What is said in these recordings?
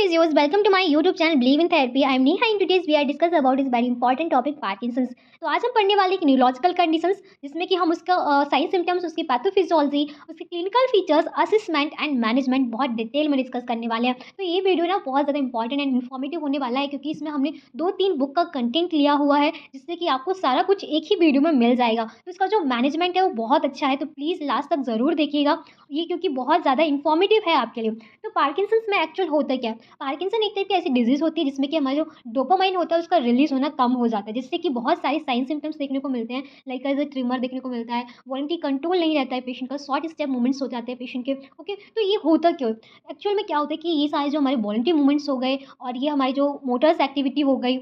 physios, welcome to my YouTube channel Believe in Therapy. I am Neha and today's we are discuss about is very important topic Parkinson's. तो आज हम पढ़ने वाले एक neurological conditions जिसमें कि हम उसका साइन सिम्टम्स, उसकी पैथोफिजियोलॉजी, उसके clinical features, assessment and management बहुत डिटेल में डिस्कस करने वाले हैं। तो ये वीडियो ना बहुत ज़्यादा इंपॉर्टेंट एंड इन्फॉर्मेटिव होने वाला है क्योंकि इसमें हमने 2-3 बुक का कंटेंट लिया हुआ है जिससे कि आपको सारा कुछ एक ही वीडियो में मिल जाएगा। तो इसका जो मैनेजमेंट है वो बहुत अच्छा है, तो प्लीज़ लास्ट तक ज़रूर देखिएगा ये क्योंकि बहुत ज़्यादा इन्फॉर्मेटिव है आपके लिए। तो पार्किंसंस में एक्चुअल होता क्या है? पार्किंसन एक टाइप की ऐसी डिजीज़ होती है जिसमें कि हमारा जो डोपामाइन होता है उसका रिलीज़ होना कम हो जाता है, जिससे कि बहुत सारे साइन सिम्टम्स देखने को मिलते हैं, लाइक एज अ ट्रिमर देखने को मिलता है, वॉलंटरी कंट्रोल नहीं रहता है पेशेंट का, शॉर्ट स्टेप मूवमेंट्स हो जाते हैं पेशेंट के। ओके, तो ये होता क्यों? एक्चुअल में क्या होता है कि ये सारे जो हमारे वॉलंटरी मूवमेंट्स हो गए और ये हमारी जो मोटर्स एक्टिविटी हो गई,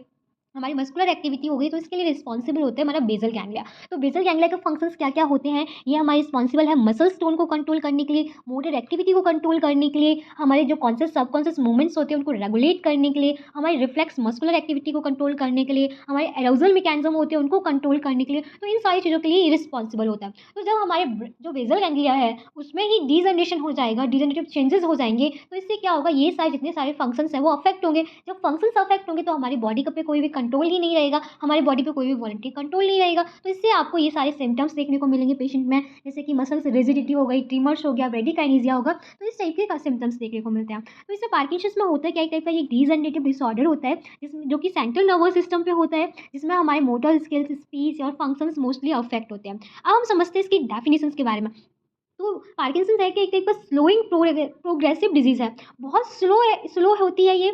हमारी मस्कुलर एक्टिविटी हो गई, तो इसके लिए रिस्पॉन्सिबल होते हैं हमारा बेसल गैंग्लिया। तो बेसल गैंग्लिया के फंक्शंस क्या क्या होते हैं? ये हमारे रिस्पॉन्सिबल है मसल टोन को कंट्रोल करने के लिए, मोटर एक्टिविटी को कंट्रोल करने के लिए, हमारे जो कॉन्शियस सबकॉन्शियस मूवमेंट्स होते हैं उनको रेगुलेट करने के लिए, हमारी रिफ्लेक्स मस्कुलर एक्टिविटी को कंट्रोल करने के लिए, हमारे एरोजल मैकेनिज्म होते हैं उनको कंट्रोल करने के लिए। तो इन सारी चीज़ों के लिए ये रिस्पॉन्सिबल होता है। तो जब हमारे जो बेसल गैंग्लिया है उसमें ही डीजनरेशन हो जाएगा, डीजनरेटिव चेंजेस हो जाएंगे, तो इससे क्या होगा? ये सारे जितने सारे फंक्शंस हैं वो अफेक्ट होंगे। जब फंक्शंस अफेक्ट होंगे तो हमारी बॉडी पे कोई भी कंट्रोल ही नहीं रहेगा, हमारी बॉडी पे कोई भी वॉलंटरी कंट्रोल नहीं रहेगा। तो इससे आपको ये सारे सिम्टम्स देखने को मिलेंगे पेशेंट में, जैसे कि मसल्स रिजिडिटी हो गई, ट्रीमर्स हो गया, ब्रेडिकाइनेसिया होगा, तो इस टाइप के सिम्टम्स देखने को मिलते हैं। तो इससे पार्किंसंस में होता है क्या? एक टाइप का ये डीजनरेटिव डिसऑर्डर होता है जिसमें जो कि सेंट्रल नर्वस सिस्टम पे होता है, जिसमें हमारे मोटर स्किल्स, स्पीच और फंक्शंस मोस्टली अफेक्ट होते हैं। अब हम समझते हैं इसकी डेफिनेशंस के बारे में। तो पार्किंसंस है कि एक टाइप का स्लोइंग प्रोग्रेसिव डिजीज़ है, बहुत स्लो होती है ये।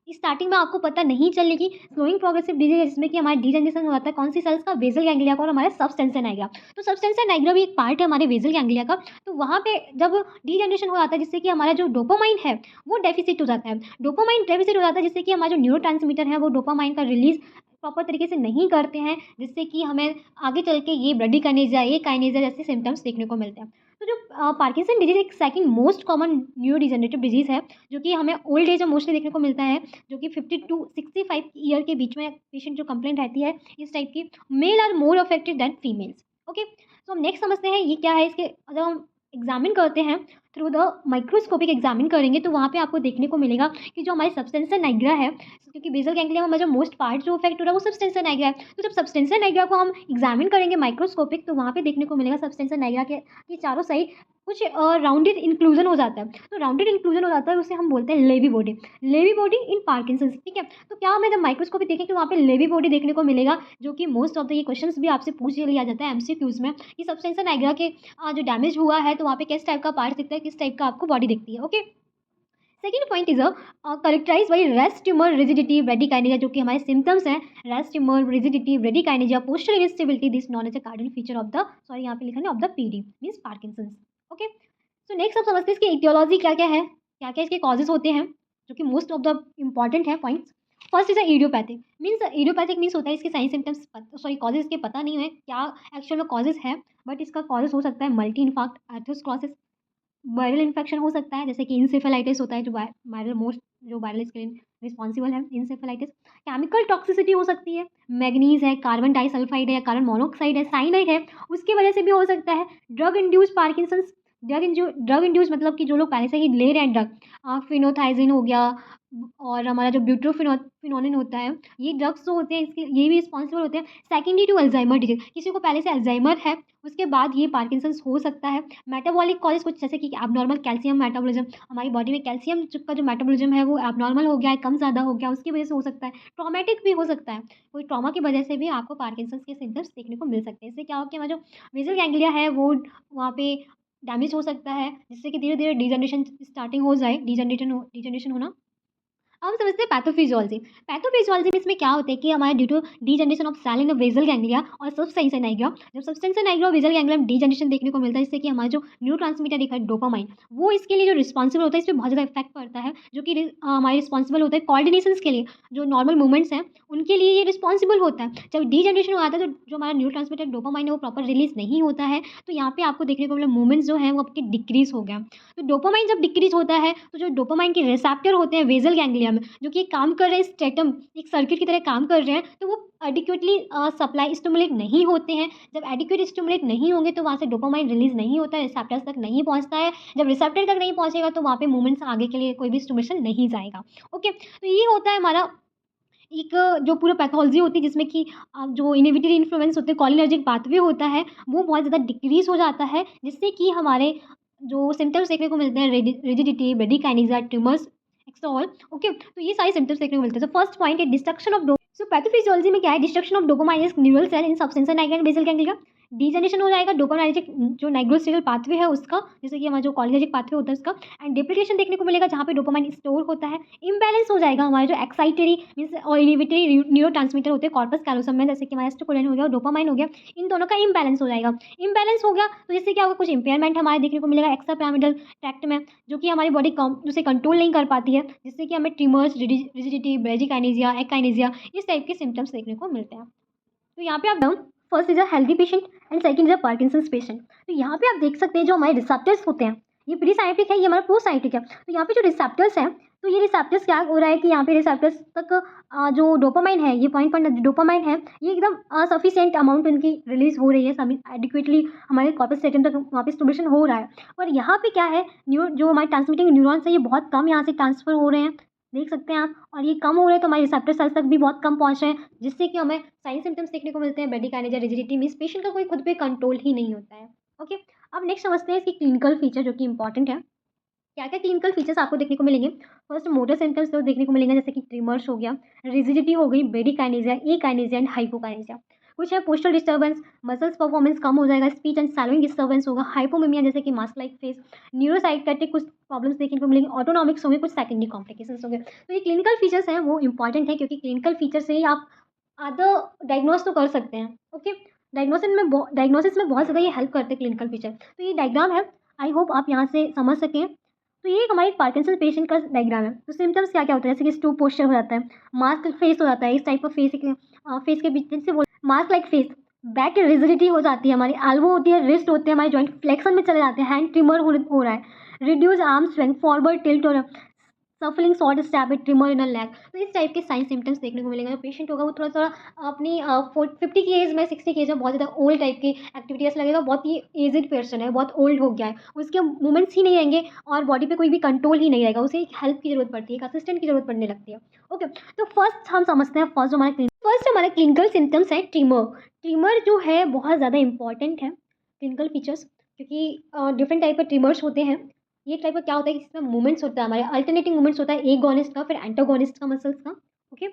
स्टार्टिंग में आपको पता नहीं चलेगी। स्लोइंग प्रोग्रेसिव डिजीज है जिसमें कि हमारा डीजनरेशन हो जाता है कौन सी सेल्स का? बेसल गैंग्लिया का और हमारे सबस्टेंशिया निग्रा। तो सबस्टेंशिया निग्रा भी एक पार्ट है हमारे बेसल गैंग्लिया का। तो वहाँ पे जब डीजनरेशन हो जाता है जिससे कि हमारा जो डोपामाइन है वो डेफिसिट हो जाता है। डोपामाइन डेफिसिट हो जाता है जिससे कि हमारा जो न्यूरोट्रांसमीटर है वो डोपामाइन का रिलीज प्रॉपर तरीके से नहीं करते हैं, जिससे कि हमें आगे चल के ये ब्रेडिकाइनेसिया, ये काइनेसिया जैसे सिम्टम्स देखने को मिलते हैं। तो जो पार्किंसन डिजीज एक second most common neuro degenerative disease है जो कि हमें ओल्ड एज में मोस्टली देखने को मिलता है, जो कि 50 टू 65 ईयर के बीच में पेशेंट जो कंप्लेंट रहती है इस टाइप की। Male are more affected than females. Okay, तो हम नेक्स्ट समझते हैं ये क्या है। इसके जब हम एग्जामिन करते हैं थ्रू द माइक्रोस्कोपिक एग्जामिन करेंगे तो वहाँ पे आपको देखने को मिलेगा कि जो हमारी सबस्टेंशिया निग्रा है, क्योंकि बेसल गैंग्लिया में हमारा जो मोस्ट पार्ट जो इफेक्ट हो रहा है वो सबस्टेंशिया निग्रा है। तो जब सबस्टेंशिया निग्रा को हम एग्जामिन करेंगे माइक्रोस्कोपिक तो वहाँ पे देखने को मिलेगा सबस्टेंशिया निग्रा के चारों साइड कुछ राउंडेड इंक्लूजन हो जाता है। तो राउंडेड इंक्लूजन हो जाता है उसे हम बोलते हैं Lewy body, Lewy body in Parkinson's. ठीक है, तो क्या हमें जब माइक्रोस्कोपी देखें तो वहाँ पे लेवी बॉडी देखने को मिलेगा, जो कि मोस्ट ऑफ द ये क्वेश्चंस भी आपसे पूछ लिया जाता है एमसीक्यूज में कि सबस्टेंशिया निग्रा के जो डैमेज हुआ है तो वहाँ पे किस टाइप का पार्ट दिखता है, किस टाइप का आपको बॉडी दिखती है। Okay, second point is characterized by rest tremor rigidity bradykinesia, जो कि हमारे सिम्टम्स हैं rest tremor rigidity bradykinesia postural instability, this known as a cardinal feature of the, sorry यहाँ पे लिखा है of the PD means Parkinson's. Okay, so next आप समझते हैं इसकी इटियोलॉजी क्या क्या है, क्या क्या इसके कॉजेज होते हैं, जो कि मोस्ट ऑफ द इंपॉर्टेंट है points. First is idiopathic means, idiopathic means होता है इसके साइन सिम्टम्स सॉरी कॉजेज के पता नहीं है क्या एक्चुअल में कॉजेज है, बट इसका कॉजेज हो सकता है multi infarct, atherosclerosis, viral infection हो सकता है जैसे कि इंसेफेलाइटिस होता है जो वायरल मोस्ट जो वायरल इसके लिए रिस्पॉन्सिबल है इंसेफेलाइटिस। केमिकल टॉक्सिसिटी हो सकती है, मैग्नीज है, कार्बन डाइसल्फाइड है, कार्बन मोनोऑक्साइड है, साइनाइड है, उसकी वजह से भी हो सकता है। Drug induce Parkinson's, drug induce मतलब कि जो लोग पहले से ही ले रहे हैं ड्रग, फिनोथाइजिन हो गया और हमारा जो ब्यूट्रोफिनोलिन होता है, ये ड्रग्स जो होते हैं इसके ये भी रिस्पॉन्सिबल होते हैं। सेकेंडरी टू अल्जाइमर डिजीज, किसी को पहले से अल्जाइमर है उसके बाद ये पार्किंसंस हो सकता है। मेटाबॉलिक कॉजेज कुछ जैसे कि एबनॉर्मल कैल्शियम मेटाबॉलिज्म, हमारी बॉडी में कैल्शियम का जो मेटाबॉलिज्म है वो एबनॉर्मल हो गया है, कम ज़्यादा हो गया, उसकी वजह से हो सकता है। ट्रॉमेटिक भी हो सकता है, कोई ट्रॉमा की वजह से भी आपको पार्किंसंस के सिम्टम्स देखने को मिल सकते हैं। इससे क्या हो कि हमारा जो बेसल गैंग्लिया है वो वहाँ पे डैमेज हो सकता है, जिससे कि धीरे धीरे डीजनरेशन स्टार्टिंग हो जाए, डीजनरेशन होना। अब हम समझते हैं पैथोफिजियोलॉजी। पैथोफिजियोलॉजी में इसमें क्या होता है कि हमारे due to degeneration of cell in basal ganglia और सबस्टेंशिया निग्रा, जब सबस्टेंशिया निग्रा और बेसल गैंग्लिया में डीजनरेशन देखने को मिलता है, जिससे कि हमारा जो न्यूरोट्रांसमीटर दिखा है डोपामाइन, वो इसके लिए जो रिस्पॉन्सिबल होता है इस पर बहुत ज़्यादा इफेक्ट पड़ता है, जो कि हमारे रिस्पॉन्सिबल होता है कोऑर्डिनेशन के लिए, जो नॉर्मल मूवमेंट्स हैं उनके लिए ये रिस्पॉन्सिबल होता है। जब डीजनरेशन हो जाता है तो जो हमारा न्यूरोट्रांसमीटर डोपामाइन है वो प्रॉपर रिलीज नहीं होता है, तो यहाँ पे आपको देखने को मिला मूवमेंट्स जो हैं वो आपके डिक्रीज हो गया। तो डोपामाइन जब डिक्रीज होता है तो जो डोपामाइन के रिसेप्टर होते हैं बेसल गैंग्लिया स्टेटम जो कि काम कर रहे हैं, स्टेटम एक सर्किट की तरह काम कर रहे हैं, तो वो एडिक्वेटली सप्लाई स्टिमुलेट नहीं होते हैं। जब एडिक्वेट स्टिमुलेट नहीं होंगे तो वहाँ से डोपामाइन रिलीज नहीं होता है, रिसेप्टर्स तक नहीं पहुँचता है। जब रिसेप्टर तक नहीं पहुँचेगा तो वहाँ पे मूवमेंट्स आगे के लिए कोई भी स्टिमुलेशन नहीं जाएगा। ओके, तो ये होता है हमारा एक जो पूरा पैथोलॉजी होती है जिसमें कि जो इनहिबिटरी इन्फ्लुएंस होते हैं, कोलिनर्जिक पाथवे होता है वो बहुत ज़्यादा डिक्रीज हो जाता है, जिससे कि हमारे जो सिम्टम्स देखने को मिलते हैं रिजिडिटी, ब्रेडिकाइनेसिया, ट्यूमर्स एक्सटॉल। ओके, तो ये सारे सिम्टम्स देखने को मिलते हैं। सो फर्स्ट पॉइंट है डिस्ट्रक्शन ऑफ सो पैथोफिजियोलॉजी में क्या है, destruction of dopamine neural cell in substantia nigra and basal ganglia. Degeneration हो जाएगा डोपामाइनर्जिक जो नाइग्रोस्टिरल पाथवे है उसका, जैसे कि हमारा जो कोलिनर्जिक पाथवे होता है उसका, एंड डिप्लीकेशन देखने को मिलेगा जहाँ पे डोपामाइन स्टोर होता है। इम्बैलेंस हो जाएगा हमारे जो एक्साइटरी मीन्स और इनहिबिटरी न्यूरोट्रांसमीटर होते हैं कॉर्पस कैलोसम में, जैसे कि हमारा एसिटाइलकोलाइन हो गया और डोपामाइन हो गया, इन दोनों का इम्बैलेंस हो जाएगा। इम्बैलेंस हो गया तो जिससे क्या होगा, कुछ इंपेयरमेंट हमारे देखने को मिलेगा एक्स्ट्रा पिरामिडल ट्रैक्ट में, जो कि हमारी बॉडी उसे कंट्रोल नहीं कर पाती है, जिससे कि हमें ट्रिमर्स, रिजिडिटी, ब्रेडिकाइनेसिया, एक्काइनेसिया इस टाइप के सिम्टम्स देखने को मिलते हैं। तो यहाँ पे आप down first is a healthy patient and second is a Parkinson's patient. तो यहाँ पे आप देख सकते हैं जो हमारे रिसेप्टर्स होते हैं, ये प्री साइनेप्टिक है, ये हमारा पोस्ट साइनेप्टिक है। तो यहाँ पे जो रिसेप्टर्स हैं, तो ये रिसेप्टर्स क्या हो रहा है कि यहाँ पे रिसेप्टर्स तक जो डोपामाइन है, ये पॉइंट डोपामाइन है, ये एकदम सफिशिएंट अमाउंट उनकी रिलीज हो रही है, सभी एडिक्वेटली हमारे कॉर्पस सेटम तक वहाँ पे स्टिमुलेशन हो रहा है। और यहाँ पे क्या है, जो हमारे ट्रांसमिटिंग न्यूरॉन्स है ये बहुत कम यहाँ से ट्रांसफर हो रहे हैं, देख सकते हैं आप, और ये कम हो रहे हैं तो हमारे रिसेप्टर सेल्स तक भी बहुत कम पहुँच रहे हैं, जिससे कि हमें साइन सिम्टम्स देखने को मिलते हैं ब्रेडिकाइनेसिया, रिजिडिटी, मींस पेशेंट का कोई खुद पे कंट्रोल ही नहीं होता है। ओके, अब नेक्स्ट समझते हैं इसकी क्लिनिकल फीचर जो कि इंपॉर्टेंट है। क्या क्या क्लिनिकल फीचर्स आपको देखने को मिलेंगे। फर्स्ट मोटर सिम्टम्स तो देखने को मिलेंगे, जैसे कि ट्रिमर्स हो गया, रिजिडिटी हो गई, ब्रेडिकाइनेसिया, एकाइनेसिया एंड हाइपोकाइनेसिया। कुछ है पोस्टल डिस्टर्बेंस, मसल्स परफॉर्मेंस कम हो जाएगा, स्पीच एंड सैलोइंग डिस्टर्बेंस होगा, हाइपोमिमिया जैसे कि मास्क लाइक फेस, न्यूरोसाइकेट्रिक कुछ प्रॉब्लम्स देखने को मिलेंगे, ऑटोनॉमिक्स होंगे, कुछ सेकेंडरी कॉम्प्लिकेशंस होंगे। तो ये क्लिनिकल फीचर्स हैं वो इंपॉर्टेंट है, क्योंकि क्लिनिकल फीचर से ही आप आधा डायग्नोस तो कर सकते हैं। ओके, डायग्नोसिस में बहुत ज़्यादा ये हेल्प करते हैं क्लिनिकल फीचर। तो ये डायग्राम है, आई होप आप यहाँ से समझ सकें। तो ये एक हमारे पार्किंसन पेशेंट का डायग्राम है। तो सिम्टम्स क्या क्या होता है, जैसे कि स्टूप पोस्चर हो जाता है, मास्क फेस हो जाता है, इस टाइप का फेस फेस के बीच से mask like face, back rigidity हो जाती है, हमारी एल्बो होती है, रिस्ट होते हैं, हमारे जॉइंट फ्लेक्शन में चले जाते हैं, हैंड ट्रिमर हो रहा है, reduced arm strength, forward tilt हो रहा है, shuffling short steps, tremor in a leg. तो इस टाइप के साइन सिम्टम्स देखने को मिलेंगे। जो पेशेंट होगा वो थोड़ा थोड़ा अपनी 50 की एज में, 60 की एज में बहुत ज़्यादा ओल्ड टाइप की एक्टिविटीज़ लगेगा, बहुत ही एजड पर्सन है, बहुत ओल्ड हो गया है, उसके मूवमेंट्स ही नहीं रहेंगे और बॉडी पे कोई भी कंट्रोल ही नहीं रहेगा, उसे एक हेल्प की जरूरत पड़ती है, एक असिस्टेंट की जरूरत पड़ने लगती है। ओके, तो फर्स्ट हम समझते हैं, फर्स्ट हमारे क्लिनिकल सिम्टम्स है ट्रिमर। ट्रिमर जो है बहुत ज़्यादा इंपॉर्टेंट है क्लिनिकल फीचर्स, क्योंकि डिफरेंट टाइप के ट्रिमर्स होते हैं। ये टाइप का क्या होता है कि इसमें मूवमेंट्स होता है, हमारे अल्टरनेटिंग मूवमेंट्स होता है, एक गॉनिस्ट का फिर एंटागोनिस्ट का मसल्स का। ओके,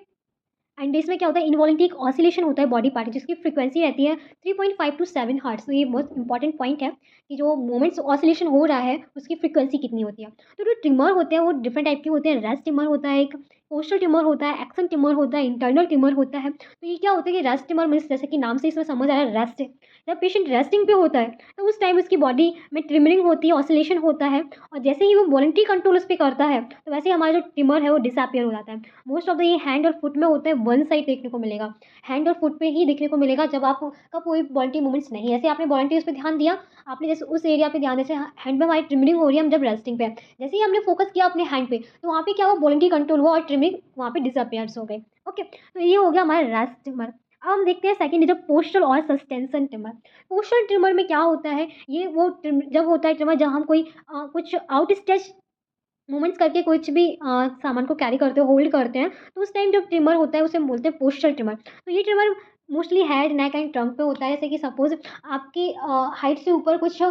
एंड इसमें क्या होता है, इनवॉलेंटरी एक ऑसिलेशन होता है बॉडी पार्ट, जिसकी फ्रीक्वेंसी रहती है 3.5 to 7 हर्ट्ज। तो ये बहुत इंपॉर्टेंट पॉइंट है कि जो मोमेंट्स ऑसिलेशन हो रहा है उसकी फ्रीक्वेंसी कितनी होती है। तो जो ट्रिमर होते हैं वो डिफरेंट टाइप के होते हैं, रेस्ट ट्रिमर होता है, एक पोस्टल ट्रिमर होता है, एक्सन ट्रिमर होता है, इंटरनल ट्रिमर होता है। तो ये क्या होता है कि रेस्ट ट्रिमर मीन्स जैसे कि नाम से इसमें समझ आ रहा है रेस्ट है, जब पेशेंट रेस्टिंग पे होता है तो उस टाइम उसकी बॉडी में ट्रिमरिंग होती है, ऑसिलेशन होता है, और जैसे ही वो वॉलंटरी कंट्रोल उस पर करता है तो वैसे ही हमारा जो ट्रिमर है वो डिसअपियर हो जाता है। मोस्ट ऑफ द ये हैंड और फुट में होता है, वन साइड देखने को मिलेगा, हैंड और फुट पे ही देखने को मिलेगा जब आपका कोई वॉलंटरी मूवमेंट्स नहीं है। जैसे आपने वॉलंटरी उस पर ध्यान दिया, आपने जैसे उस एरिया पे ध्यान, जैसे हैंड में हमारी ट्रिमरिंग हो रही है, हम जब रेस्टिंग पे हैं, जैसे ही हमने फोकस किया अपने हैंड पे तो वहाँ पे क्या हुआ, वॉलंटरी कंट्रोल हुआ और ट्रिमरिंग वहाँ पे डिसअपियर्स हो गए। ओके, तो ये हो गया हमारा रेस्ट ट्रिमर। अब हम देखते हैं सेकंड जो पोस्टल और सस्टेंशन ट्रिमर। पोस्टल ट्रिमर में क्या होता है, ये वो जब होता है ट्रिमर जब हम कोई कुछ आउट स्ट्रेच मूवमेंट्स करके कुछ भी सामान को कैरी करते हो, होल्ड करते हैं, तो उस टाइम जब ट्रिमर होता है उसे हम बोलते हैं पोस्टल ट्रिमर। तो ये trimmer mostly head, neck and trunk पे होता है। जैसे कि सपोज आपकी हाइट से ऊपर कुछ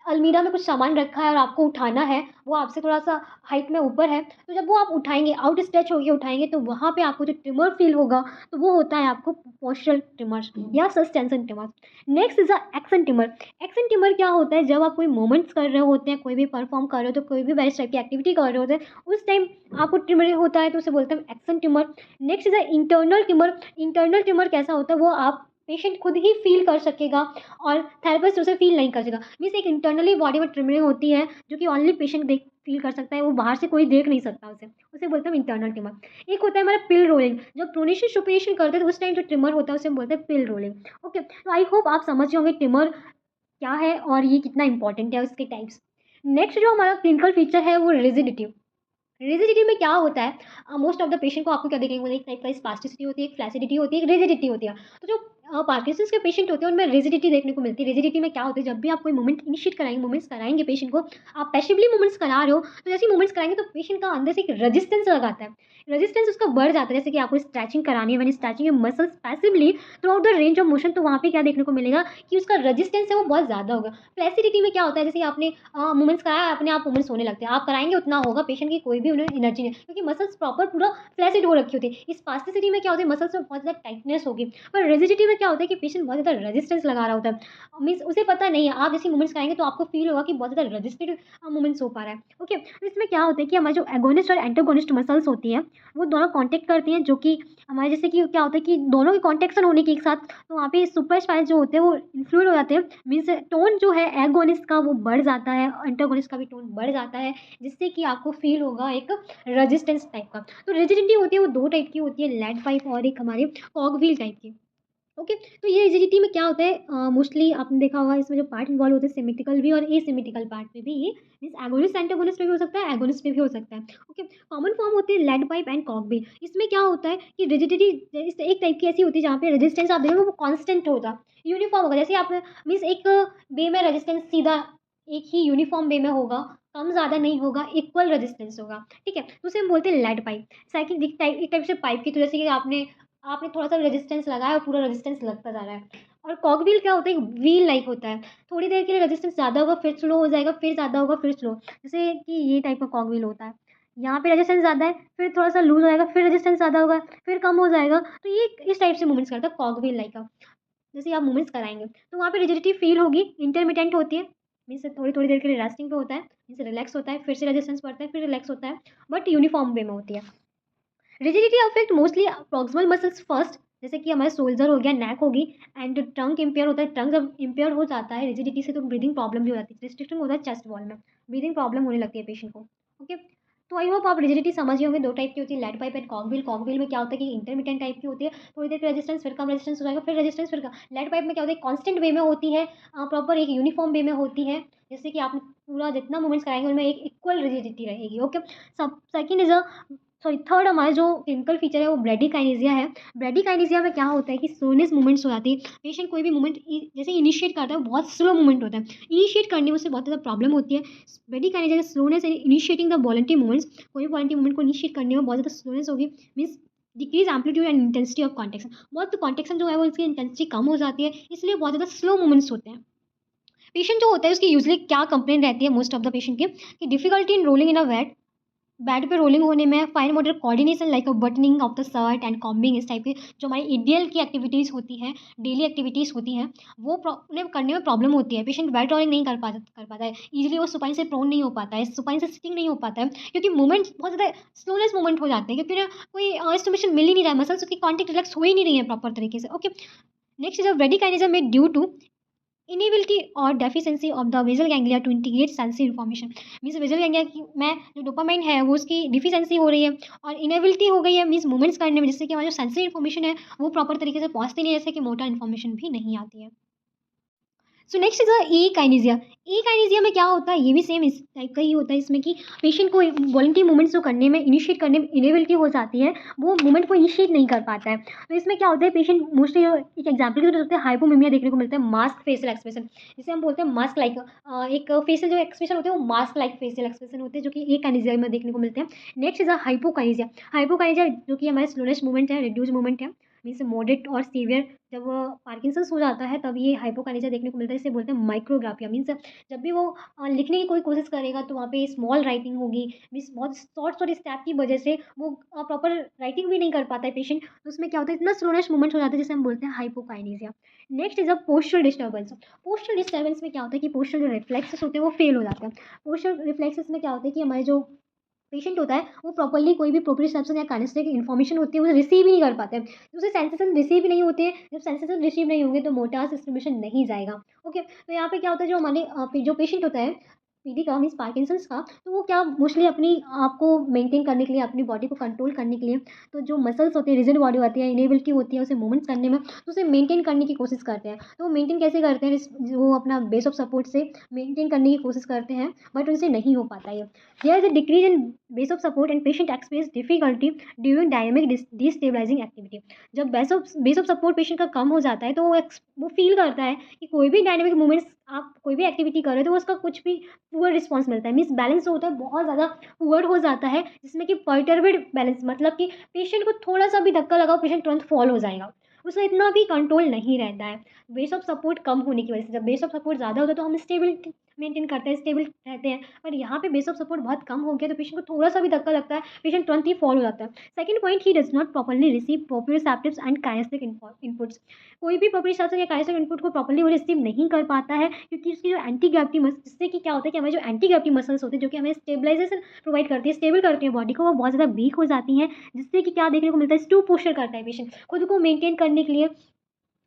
अलमीरा में कुछ सामान रखा है और आपको उठाना है, वो आपसे थोड़ा सा हाइट में ऊपर है, तो जब वो आप उठाएंगे, आउट स्ट्रेच होकर उठाएंगे, तो वहाँ पे आपको जो ट्रिमर फील होगा तो वो होता है आपको पोस्टल ट्रिमर या sustention tremor. Next is a action tremor. Action tremor क्या होता है, जब आप कोई मूवमेंट्स कर रहे होते हैं, कोई भी परफॉर्म कर रहे हो, तो कोई भी वैसे टाइप की एक्टिविटी कर रहे होते हैं, उस टाइम आपको ट्रिमर होता है तो उसे बोलते हैं action trimmer. Next is a internal trimmer. Internal trimmer कैसा होता है, वो आप पेशेंट खुद ही फील कर सकेगा और थेरेपिस्ट उसे फील नहीं कर सकेगा। मीन्स एक इंटरनली बॉडी में ट्रिमरिंग होती है जो कि ओनली पेशेंट देख फील कर सकता है, वो बाहर से कोई देख नहीं सकता उसे, उसे बोलते हैं इंटरनल ट्रिमर। एक होता है हमारा पिल रोलिंग, जब प्रोनेशन सुपरेशन करते हैं तो उस टाइम जो ट्रिमर होता है उसे हम बोलते हैं पिल रोलिंग। ओके, तो आई होप आप समझ होंगे ट्रिमर क्या है और ये कितना इंपॉर्टेंट है, उसके टाइप्स। नेक्स्ट जो हमारा क्लिनिकल फीचर है वो रिजिडिटी। रिजिडिटी में क्या होता है, मोस्ट ऑफ द पेशेंट को आपको क्या देखने को मिलेगा, एक टाइप का स्पास्टिसिटी होती है, एक फ्लैसिडिटी होती है, एक रिजिडिटी होती है। तो जो पार्किंसंस के पेशेंट होते हैं उनमें रिजिडिटी देखने को मिलती है। रिजिडिटी में क्या होता है, जब भी आप कोई मूवमेंट इनिशिएट कराएंगे, मूवमेंट्स कराएंगे पेशेंट को, आप पैसिवली मूवमेंट्स करा रहे हो, तो जैसे मूवमेंट्स कराएंगे तो पेशेंट का अंदर से एक रेजिस्टेंस लगाता है, रेजिस्टेंस उसका बढ़ जाता है। जैसे कि आपको स्ट्रेचिंग करानी है, when stretching muscles passively through out the range of motion, तो वहाँ पे क्या देखने को मिलेगा कि उसका रेजिस्टेंस है वो बहुत ज़्यादा होगा। फ्लैसिडिटी में क्या होता है, जैसे आपने मूवमेंट्स कराया, अपने आप मूवमेंट्स होने लगते हैं, आप कराएंगे उतना होगा, पेशेंट की कोई भी उन्हें एनर्जी नहीं, क्योंकि मसल्स प्रॉपर पूरा फ्लैसिड हो रखी होती है। स्पास्टिसिटी में क्या होता है, मसल्स में बहुत ज़्यादा टाइटनेस होगी। पर रिजिडिटी में क्या होता है कि पेशेंट बहुत ज़्यादा रेजिस्टेंस लगा रहा होता है, मीन्स उसे पता नहीं है, आप जैसे मूवमेंट्स कराएंगे तो आपको फील होगा कि बहुत ज़्यादा रजिस्टेड मूवमेंट्स हो पा रहा है। ओके, तो इसमें क्या होता है कि हमारे जो एगोनिस्ट और एंटागोनिस्ट मसल्स होती हैं वो दोनों कॉन्टेक्ट करती हैं, जो कि हमारे जैसे कि क्या होता है कि दोनों के कॉन्टेक्शन होने के एक साथ, तो वहाँ पे सुपर स्पाइनल जो होते हैं वो इन्फ्लुएंस हो जाते हैं, मीन्स टोन जो है एगोनिस्ट का वो बढ़ जाता है, एंटागोनिस्ट का भी टोन बढ़ जाता है, जिससे कि आपको फील होगा एक रेजिस्टेंस टाइप का। तो रिजिडिटी होती है वो दो टाइप की होती है, लेड पाइप और एक हमारे कॉगव्हील टाइप की। ओके, तो ये रिजिडिटी में क्या होता है, मोस्टली आपने देखा होगा इसमें जो पार्ट इन्वॉल्व होते हैं सिमेट्रिकल भी और एसिमेट्रिकल पार्ट में भी, ये मीन्स एगोनिस्ट एंटागोनिस्ट में भी हो सकता है, एगोनिस्ट में भी हो सकता है। ओके, कॉमन फॉर्म होती है लेड पाइप एंड कॉकबील। इसमें क्या होता है कि रिजिडिटी एक टाइप की ऐसी होती है जहाँ पे रेजिस्टेंस आप देखोगे वो कांस्टेंट होगा, यूनिफॉर्म होगा। जैसे आप मीन्स एक वे में रेजिस्टेंस सीधा एक ही यूनिफॉर्म वे में होगा, कम ज़्यादा नहीं होगा, इक्वल रेजिस्टेंस होगा। ठीक है, तो उसे हम बोलते हैं लेड पाइप। सेकंड एक टाइप से पाइप की, तो जैसे कि आपने आपने थोड़ा-सा रेजिस्टेंस लगाया और पूरा रेजिस्टेंस लगता जा रहा है। और कॉकव्हील क्या होता है, एक व्हील लाइक होता है। थोड़ी देर के लिए रेजिस्टेंस ज़्यादा होगा, फिर स्लो हो जाएगा, फिर ज़्यादा होगा, फिर स्लो। जैसे कि ये टाइप का कॉकव्हील होता है। यहाँ पे रेजिस्टेंस ज़्यादा है, फिर थोड़ा-सा लूज़ हो जाएगा, फिर रेजिस्टेंस ज़्यादा होगा, फिर कम हो जाएगा। तो ये इस टाइप से मूवमेंट्स करता है कॉकव्हील लाइक का। जैसे आप मूवमेंट्स कराएँगे, तो वहाँ पे रिजिडिटी फ़ील होगी, इंटरमिटेंट होती है। मीन्स थोड़ी-थोड़ी देर के लिए रेस्टिंग पे होता है, मीन्स रिलैक्स होता है, फिर से रेजिस्टेंस बढ़ता है, फिर रिलैक्स होता है, बट यूनिफ़ॉर्म वे में होती है। Rigidity affect mostly proximal muscles first, जैसे कि हमारे शोल्डर हो गया, नेक होगी, एंड टंग इम्पेयर होता है। टंग जब इम्पेयर हो जाता है रिजिडिटी से, तो ब्रीदिंग प्रॉब्लम भी हो जाती है, रिस्ट्रिक्शन होता है चेस्ट वॉल में, ब्रीदिंग प्रॉब्लम होने लगती है पेशेंट को। ओके, तो आई होप आप रिजिडिटी समझ गए होंगे। दो टाइप की होती है, लेड पाइप एंड कॉकव्हील। कॉकव्हील में क्या होता है कि इंटरमिटेंट टाइप की होती है, थोड़ी देर रेजिस्टेंस, फिर कम रेजिस्टेंस हो जाएगा, फिर रेजिस्टेंस, फिर कम। लेड पाइप में क्या होता है, कॉन्स्टेंट वे में होती है, प्रॉपर एक यूनिफॉर्म वे में होती है, जैसे कि आप पूरा जितना मूवमेंट्स कराएंगे उनमें एक इक्वल रिजिडिटी रहेगी। ओके, सब second is a sorry third हमारा जो क्लिनिकल फीचर है वो ब्रेडिकाइनेसिया है। ब्रेडिकाइनेसिया में क्या होता है कि स्लोनेस मूवमेंट्स हो जाती है, पेशेंट कोई भी मूवमेंट जैसे इनिशिएट करता है बहुत स्लो मूवमेंट होता है, इनिशिएट करने में उससे बहुत ज़्यादा प्रॉब्लम होती है। Bradykinesia slowness initiating the voluntary movements, कोई वॉलंटरी मूवमेंट को इनिशिएट करने में बहुत ज़्यादा स्लोनेस होगी, means decrease amplitude and intensity of contraction, बहुत कॉन्टेक्शन जो है वो इसकी इंटेंसिटी कम हो जाती है, इसलिए बहुत ज़्यादा स्लो मूवमेंट्स होते हैं। पेशेंट जो होता है उसकी यूजली क्या कंप्लेन रहती है मोस्ट ऑफ द पेशेंट के, कि difficulty in rolling in a bed, bed पे रोलिंग होने में, fine motor coordination like a buttoning of the shirt and combing, इस टाइप की जो हमारी ईडीएल की एक्टिविटीज़ होती हैं, डेली एक्टिविटीज़ होती हैं, वो उन्हें करने में प्रॉब्लम होती है। पेशेंट बेड रोलिंग नहीं कर पाता है इजीली, वो सुपाइन से प्रोन नहीं हो पाता है, सुपाइन से सिटिंग नहीं हो पाता है, क्योंकि मूवमेंट बहुत ज़्यादा स्लोनेस मूवमेंट हो जाते हैं, क्योंकि उन्हें कोई स्टिमुलेशन मिल ही नहीं रहा है, मसल्स की कॉन्टेक्ट रिलैक्स हो ही नहीं रही है प्रॉपर तरीके से। Okay, next is a bradykinesis में ड्यू टू इनेबिलिटी और deficiency of the basal ganglia to integrate sensory information, means basal ganglia की में जो डोपामाइन है वो उसकी डिफिशिएंसी हो रही है और इनेबिलिटी हो गई है, मीन्स मूवमेंट्स करने में, जिससे कि हमारी जो सेंसरी इन्फॉर्मेशन है वो प्रॉपर तरीके से पहुंचती नहीं है, जैसे कि मोटर इन्फॉर्मेशन भी नहीं आती है। सो नेक्स्ट इज ई काइनेसिया। ई काइनेसिया में क्या होता है, ये भी सेम इस टाइप का ही होता है, इसमें कि पेशेंट को वॉलंटरी मूवमेंट्स जो करने में, इनिशिएट करने में इनेबिलिटी हो जाती है, वो मूवमेंट को इनिशिएट नहीं कर पाता है। तो इसमें क्या होता है, पेशेंट मोस्टली एक एग्जाम्पल के तौर पर हाइपोमीमिया देखने को मिलता है, मास्क फेशियल एक्सप्रेशन, जिसे हम बोलते हैं मास्क लाइक, एक फेशियल जो एक्सप्रेशन होते हैं वो मास्क लाइक फेशियल एक्सप्रेशन होते हैं, जो कि ई काइनेसिया में देखने को मिलते हैं। नेक्स्ट इज अ हाइपोकाइनेसिया। हाइपोकाइनेसिया जो कि हमारे स्लोनेस्ट मूवमेंट है, रिड्यूस मूवमेंट है, मीन्स मॉडरेट और सीवियर, जब पार्किंसंस हो जाता है तब ये हाइपोकाइनेसिया देखने को मिलता है, इसे बोलते हैं माइक्रोग्राफिया। मीन्स जब भी वो लिखने की कोई कोशिश करेगा तो वहाँ पे स्मॉल राइटिंग होगी, मीन्स बहुत शॉर्ट शॉर्ट स्टेप की वजह से वो प्रॉपर राइटिंग भी नहीं कर पाता है पेशेंट, तो उसमें क्या होता है, इतना स्लोनेस्ट मूवमेंट हो जाता है, जिसे हम बोलते हैं hypokinesia. Next is a postural disturbance. Postural disturbance में क्या होता है कि पोस्चरल जो रिफ्लेक्सेस होते हैं वो फेल हो जाते हैं। पोस्चरल रिफ्लेक्सेस में क्या होता है कि हमारे जो पेशेंट होता है वो प्रॉपर्ली कोई भी प्रोप्रियोसेप्शन या काइनेस्टेटिक इन्फॉर्मेशन होती है वो रिसीव ही नहीं कर पाते हैं, उसे सेंसेशन रिसीव ही नहीं होते हैं। जब सेंसेशन रिसीव नहीं होंगे तो मोटार स्टिमुलेशन नहीं जाएगा। ओके, तो यहाँ पे क्या होता है, जो हमारे जो पेशेंट होता है पीडी का, मीन्स पार्किंसंस का, तो वो क्या मोस्टली अपनी आप को मेंटेन करने के लिए, अपनी बॉडी को कंट्रोल करने के लिए, तो जो मसल्स होती है, रिजिड बॉडी होती है, इनेबिलिटी होती है उसे मूवमेंट्स करने में, तो उसे मेंटेन करने की कोशिश करते हैं। तो वो मेंटेन कैसे करते हैं, वो अपना बेस ऑफ सपोर्ट से मेंटेन करने की कोशिश करते हैं, बट उनसे नहीं हो पाता है। There is a decrease in base of support and patient experience difficulty during dynamic destabilising activity. जब बेस ऑफ सपोर्ट पेशेंट का कम हो जाता है तो वो फील करता है कि कोई भी डायनेमिक मूवमेंट्स आप कोई भी एक्टिविटी कर रहे हो तो उसका कुछ भी पुअर रिस्पॉन्स मिलता है, मीन्स बैलेंस होता है बहुत ज़्यादा पुअर हो जाता है, जिसमें कि पर्टर्बेड बैलेंस, मतलब कि पेशेंट को थोड़ा सा भी धक्का लगाओ पेशेंट तुरंत फॉल हो जाएगा, उसका इतना भी कंट्रोल नहीं रहता है बेस ऑफ सपोर्ट कम होने की वजह से। जब बेस ऑफ सपोर्ट ज़्यादा होता है तो हम स्टेबिलिटी मेंटेन करते हैं, स्टेबल रहते हैं, पर यहाँ पे बेस ऑफ सपोर्ट बहुत कम हो गया तो पेशेंट को थोड़ा सा भी धक्का लगता है पेशेंट तुरंत ही फॉल हो जाता है। Second point, he does not properly receive proprioceptives and kinesthetic inputs. कोई भी प्रोप्रियोसेप्टिव या काइनेस्टिक इनपुट को प्रॉपर्ली वो रिसीव नहीं कर पाता है क्योंकि उसकी जो एंटी ग्रेविटी मसल, जिससे कि क्या होता है कि हमारे जो एंटी ग्रेविटी मसल्स होते हैं जो कि हमें स्टेबलाइजेशन प्रोवाइड करती है, स्टेबल करती है बॉडी को, वो बहुत ज़्यादा वीक हो जाती हैं, जिससे कि क्या देखने को मिलता है, स्टू पोस्चर करता है पेशेंट खुद को मेंटेन करने के लिए,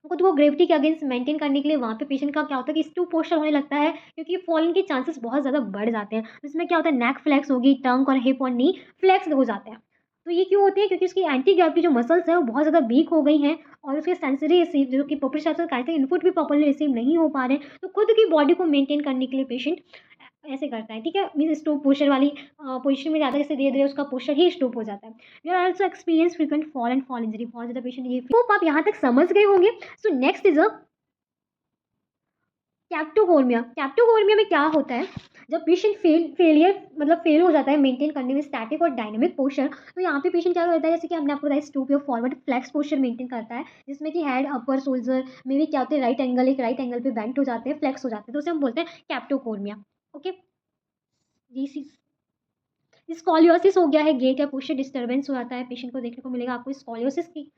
खुद को ग्रेविटी के अगेंस्ट मेंटेन करने के लिए वहाँ पे पेशेंट का क्या होता है कि स्टू पोस्चर होने लगता है क्योंकि फॉलिंग के चांसेस बहुत ज़्यादा बढ़ जाते हैं। इसमें क्या होता है, नेक फ्लेक्स होगी, टंग और हिप और नी फ्लेक्स हो जाते हैं। तो ये क्यों होते हैं, क्योंकि उसकी एंटी ग्रेविटी जो मसल्स हैं वो बहुत ज़्यादा वीक हो गई हैं और उसके सेंसरी रिसीव जो कि प्रोप्रियोसेप्टिव काइनेस्टिक इनपुट भी प्रॉपर्ली रिसीव नहीं हो पा रहे हैं, तो खुद की बॉडी को मेंटेन करने के लिए पेशेंट ऐसे करता है, ठीक है, मीन्स स्टूप पोस्चर वाली पोजिशन में ज़्यादा जैसे धीरे धीरे उसका पोस्चर ही स्टूप हो जाता है। We are also experience frequent fall and fall injury, बहुत ज़्यादा पेशेंट ये होप आप यहाँ तक समझ गए होंगे। सो नेक्स्ट इज अ कैप्टोकोर्मिया। कैप्टोकोर्मिया में क्या होता है, जब पेशेंट फेल हो जाता है मेंटेन करने में स्टैटिक और डायनेमिक पोस्चर, तो यहाँ पे पेशेंट क्या करता है, जैसे कि हमने आपको बताया स्टूप या फॉरवर्ड फ्लेक्स पोस्चर मेंटेन करता है, जिसमें कि हेड अपर शोल्डर में भी क्या होते हैं, एक राइट एंगल पे बेंट हो जाते हैं, फ्लेक्स हो जाते हैं, तो उसे हम बोलते हैं कैप्टोकोर्मिया। ओके, स्कॉलियोसिस हो गया है, गेट या पोस्चर डिस्टर्बेंस हो जाता है, पेशेंट को देखने को मिलेगा आपको स्कॉलियोसिस की।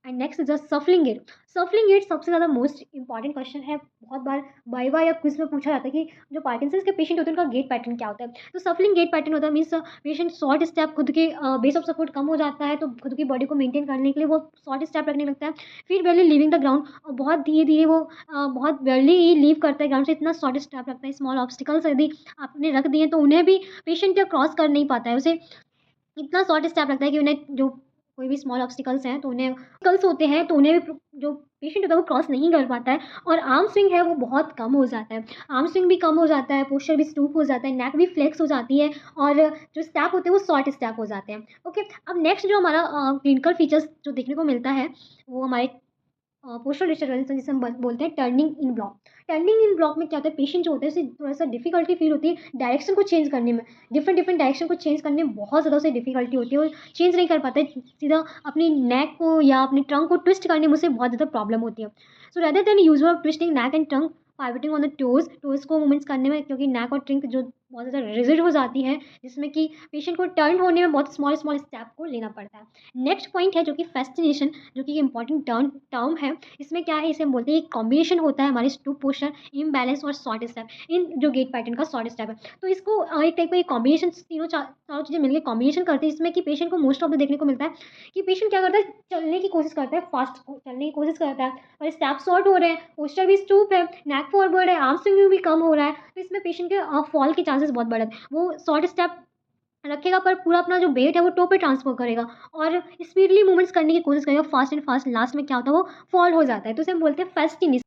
And next is the shuffling gait. Shuffling gait सबसे ज़्यादा मोस्ट इंपॉर्टेंट क्वेश्चन है, बहुत बार वाइवा या क्विज में पूछा जाता है कि जो पार्किंसंस के पेशेंट होते हैं उनका गेट पैटर्न क्या होता है। तो सफलिंग गेट पैटर्न होता है, मीन्स पेशेंट शॉर्ट स्टेप, खुद के बेस ऑफ सपोर्ट कम हो जाता है तो खुद की बॉडी को मेंटेन करने के लिए वो शॉर्ट स्टेप रखने लगता है, फिर बैरली लीविंग द ग्राउंड, और बहुत धीरे धीरे वो बहुत बैरली ही लीव करता है ग्राउंड से, इतना शॉर्ट स्टेप रखता है। स्मॉल ऑब्स्टिकल्स यदि आपने रख दिए तो उन्हें भी पेशेंट क्रॉस कर नहीं पाता है, उसे इतना शॉर्ट स्टेप लगता है कि उन्हें जो कोई भी स्मॉल ऑब्स्टिकल्स हैं तो उन्हें ऑब्स्टिकल्स होते हैं तो उन्हें भी जो पेशेंट होता है वो क्रॉस नहीं कर पाता है, और आर्म स्विंग है वो बहुत कम हो जाता है, आर्म स्विंग भी कम हो जाता है, पोस्चर भी स्टूप हो जाता है, नेक भी फ्लेक्स हो जाती है, और जो स्टेप होते हैं वो शॉर्ट स्टेप हो जाते हैं। ओके, अब नेक्स्ट जो हमारा क्लिनिकल फीचर्स जो देखने को मिलता है वो हमारे पोस्चर डिस्टर्बेंस जिसे हम बोलते हैं टर्निंग इन ब्लॉक। टर्निंग इन ब्लॉक में क्या होता है, पेशेंट जो होता है उसे थोड़ा सा डिफिकल्टी फील होती है डायरेक्शन को चेंज करने में, डिफरेंट डायरेक्शन को चेंज करने में बहुत ज़्यादा उसे डिफिकल्टी होती है, वो चेंज नहीं कर पाता है, सीधा अपनी नेक को या अपनी ट्रंक को ट्विस्ट करने में उसे बहुत ज़्यादा प्रॉब्लम होती है। So rather than usual of twisting neck and trunk, pivoting on the toes को मूवमेंट्स करने में, क्योंकि नेक और ट्रंक जो बहुत ज़्यादा रिजिड हो जाती है, जिसमें कि पेशेंट को टर्न होने में बहुत स्मॉल स्टेप को लेना पड़ता है। नेक्स्ट पॉइंट है जो कि फेस्टिनेशन, जो कि इंपॉर्टेंट टर्म है, इसमें क्या है, इसे हम बोलते हैं एक कॉम्बिनेशन होता है हमारे स्टूप पोस्चर, इम्बैलेंस और शॉर्ट स्टेप, इन जो गेट पैटर्न का शॉर्ट स्टेप है, तो इसको एक टाइप का एक कॉम्बिनेशन, चारों चीज़ें मिलकर कॉम्बिनेशन करते हैं, इसमें कि पेशेंट को मोस्ट ऑफ द देखने को मिलता है कि पेशेंट क्या करता है, चलने की कोशिश करता है, फास्ट चलने की कोशिश करता है और स्टेप शॉर्ट हो रहे हैं, पोस्चर भी स्टूप है, नेक फॉरवर्ड है, आर्म स्विंग भी कम हो रहा है, तो इसमें पेशेंट के फॉल के चांसेस बहुत बढ़ जाते हैं। वो शॉर्ट स्टेप रखेगा पर पूरा अपना जो वेट है वो टो पे ट्रांसफर करेगा और स्पीडली मूवमेंट्स करने की कोशिश करेगा, फास्ट एंड फास्ट, लास्ट में क्या होता है वो फॉल हो जाता है, तो उसे हम बोलते हैं फेस्टिनिस।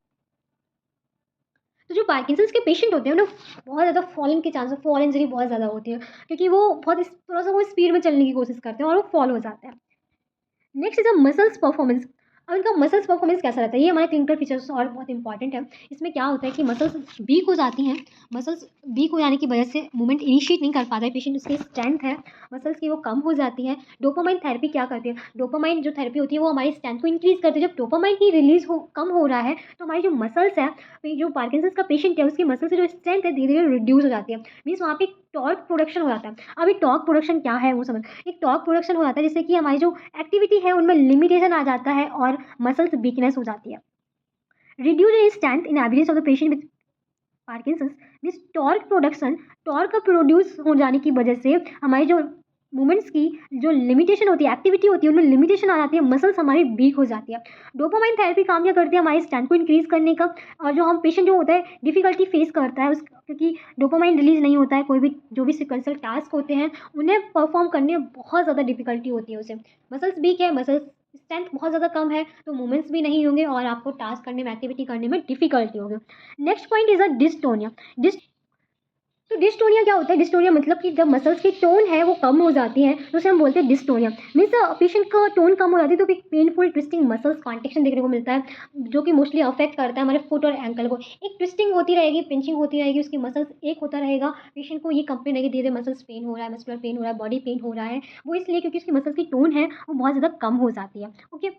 तो जो पार्किंसंस के पेशेंट होते हैं उन्हें बहुत ज़्यादा फॉलिंग के चांसेस, फॉल इंजरी बहुत ज़्यादा होती है क्योंकि वो बहुत थोड़ा सा वो स्पीड में चलने की कोशिश करते हैं और वो फॉल हो जाते हैं। Next is a muscles performance. अब इनका मसल्स परफॉर्मेंस कैसा रहता है, ये हमारे क्लिनिकल फीचर्स और बहुत इंपॉर्टेंट है। इसमें क्या होता है कि मसल्स वीक हो जाती हैं, मसल्स वीक हो जाने की वजह से मूवमेंट इनिशिएट नहीं कर पाता है पेशेंट, उसकी स्ट्रेंथ है मसल्स की वो कम हो जाती है। डोपामाइन थेरेपी क्या करती है, डोपामाइन जो थेरेपी होती है वो हमारी स्ट्रेंथ को इंक्रीज करती है। जब डोपामाइन ही कम हो रहा है तो हमारी जो मसल्स है, जो पार्किंसंस का पेशेंट है उसकी मसल्स की जो स्ट्रेंथ है धीरे धीरे रिड्यूस हो जाती है, मीन्स वहाँ पे टॉर्क प्रोडक्शन हो जाता है। अभी टॉर्क प्रोडक्शन क्या है वो समझ, एक टॉर्क प्रोडक्शन हो जाता है जिससे कि हमारी जो एक्टिविटी है उनमें लिमिटेशन आ जाता है और मसल्स वीकनेस हो जाती है। Reduce in strength in evidence of the patient with Parkinson's, this torque production, torque का प्रोड्यूस हो जाने की वजह से हमारी जो मूवमेंट्स की जो लिमिटेशन होती है, एक्टिविटी होती है, उनमें लिमिटेशन आ जाती है, मसल्स हमारी वीक हो जाती है। डोपामाइन थेरेपी काम क्या करती है, हमारी स्ट्रेंथ को इंक्रीज करने का, और जो हम पेशेंट जो होता है डिफिकल्टी फेस करता है उस, क्योंकि डोपामाइन रिलीज नहीं होता है, कोई भी जो भी सिक्वेंशियल टास्क होते हैं उन्हें परफॉर्म करने में बहुत ज़्यादा डिफिकल्टी होती है उसे। मसल्स वीक है, मसल्स स्ट्रेंथ बहुत ज़्यादा कम है तो मूवमेंट्स भी नहीं होंगे और आपको टास्क करने में, एक्टिविटी करने में डिफिकल्टी होगी। Next point is a dystonia. तो डिस्टोनिया क्या होता है? डिस्टोनिया मतलब कि जब मसल्स की टोन है वो कम हो जाती है तो उसे हम बोलते हैं डिस्टोनिया। मीन्स पेशेंट का टोन कम हो जाती है तो एक पेनफुल ट्विस्टिंग मसल्स कॉन्ट्रेक्शन देखने को मिलता है, जो कि मोस्टली अफेक्ट करता है हमारे फुट और एंकल को। एक ट्विस्टिंग होती रहेगी, पिंचिंग होती रहेगी, उसकी मसल्स एक होता रहेगा। पेशेंट को ये कंप्लेन है कि धीरे मसल्स पेन हो रहा है, मस्कुलर पेन हो रहा है, बॉडी पेन हो रहा है। वो इसलिए क्योंकि उसकी मसल्स की टोन है वो बहुत ज़्यादा कम हो जाती है। ओके,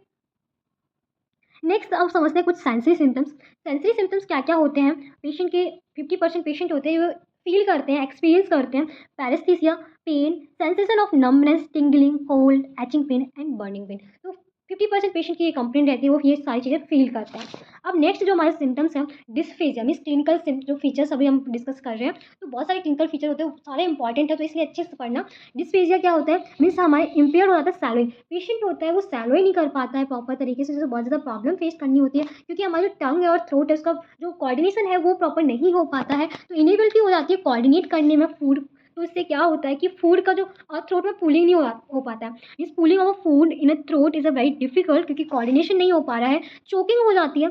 नेक्स्ट अब समझते हैं कुछ सेंसरी सिम्टम्स। सेंसरी सिम्टम्स क्या क्या होते हैं? पेशेंट के 50% पेशेंट होते हैं जो फील करते हैं, एक्सपीरियंस करते हैं paraesthesia, pain, sensation of numbness, tingling, cold, aching pain and burning pain. तो 50% पेशेंट की ये कंप्लेंट रहती है, वो ये सारी चीज़ें फील करते हैं। अब नेक्स्ट जो हमारे सिम्टम्स हैं, डिस्फेजिया मीन्स क्लिनिकल जो फीचर्स अभी हम डिस्कस कर रहे हैं, तो बहुत सारे क्लिनिकल फीचर होते हैं, वो सारे इंपॉर्टेंट है तो इसलिए अच्छे से पढ़ना। डिस्फेजिया क्या होता है? मीन्स हमारे इम्पेयर हो जाता है सैलोइंग। पेशेंट होता है वो सैलो ही नहीं कर पाता है प्रॉपर तरीके से, जिसे बहुत ज़्यादा प्रॉब्लम फेस करनी होती है क्योंकि हमारा जो टंग है और थ्रोट है उसका जो कोऑर्डिनेशन है वो प्रॉपर नहीं हो पाता है, तो इनेबिलिटी हो जाती है कोऑर्डिनेट करने में फूड। तो इससे क्या होता है कि फूड का जो थ्रोट में पुलिंग नहीं हो पाता है। इस pulling of food in a throat is a very difficult क्योंकि कोऑर्डिनेशन नहीं हो पा रहा है, चोकिंग हो जाती है।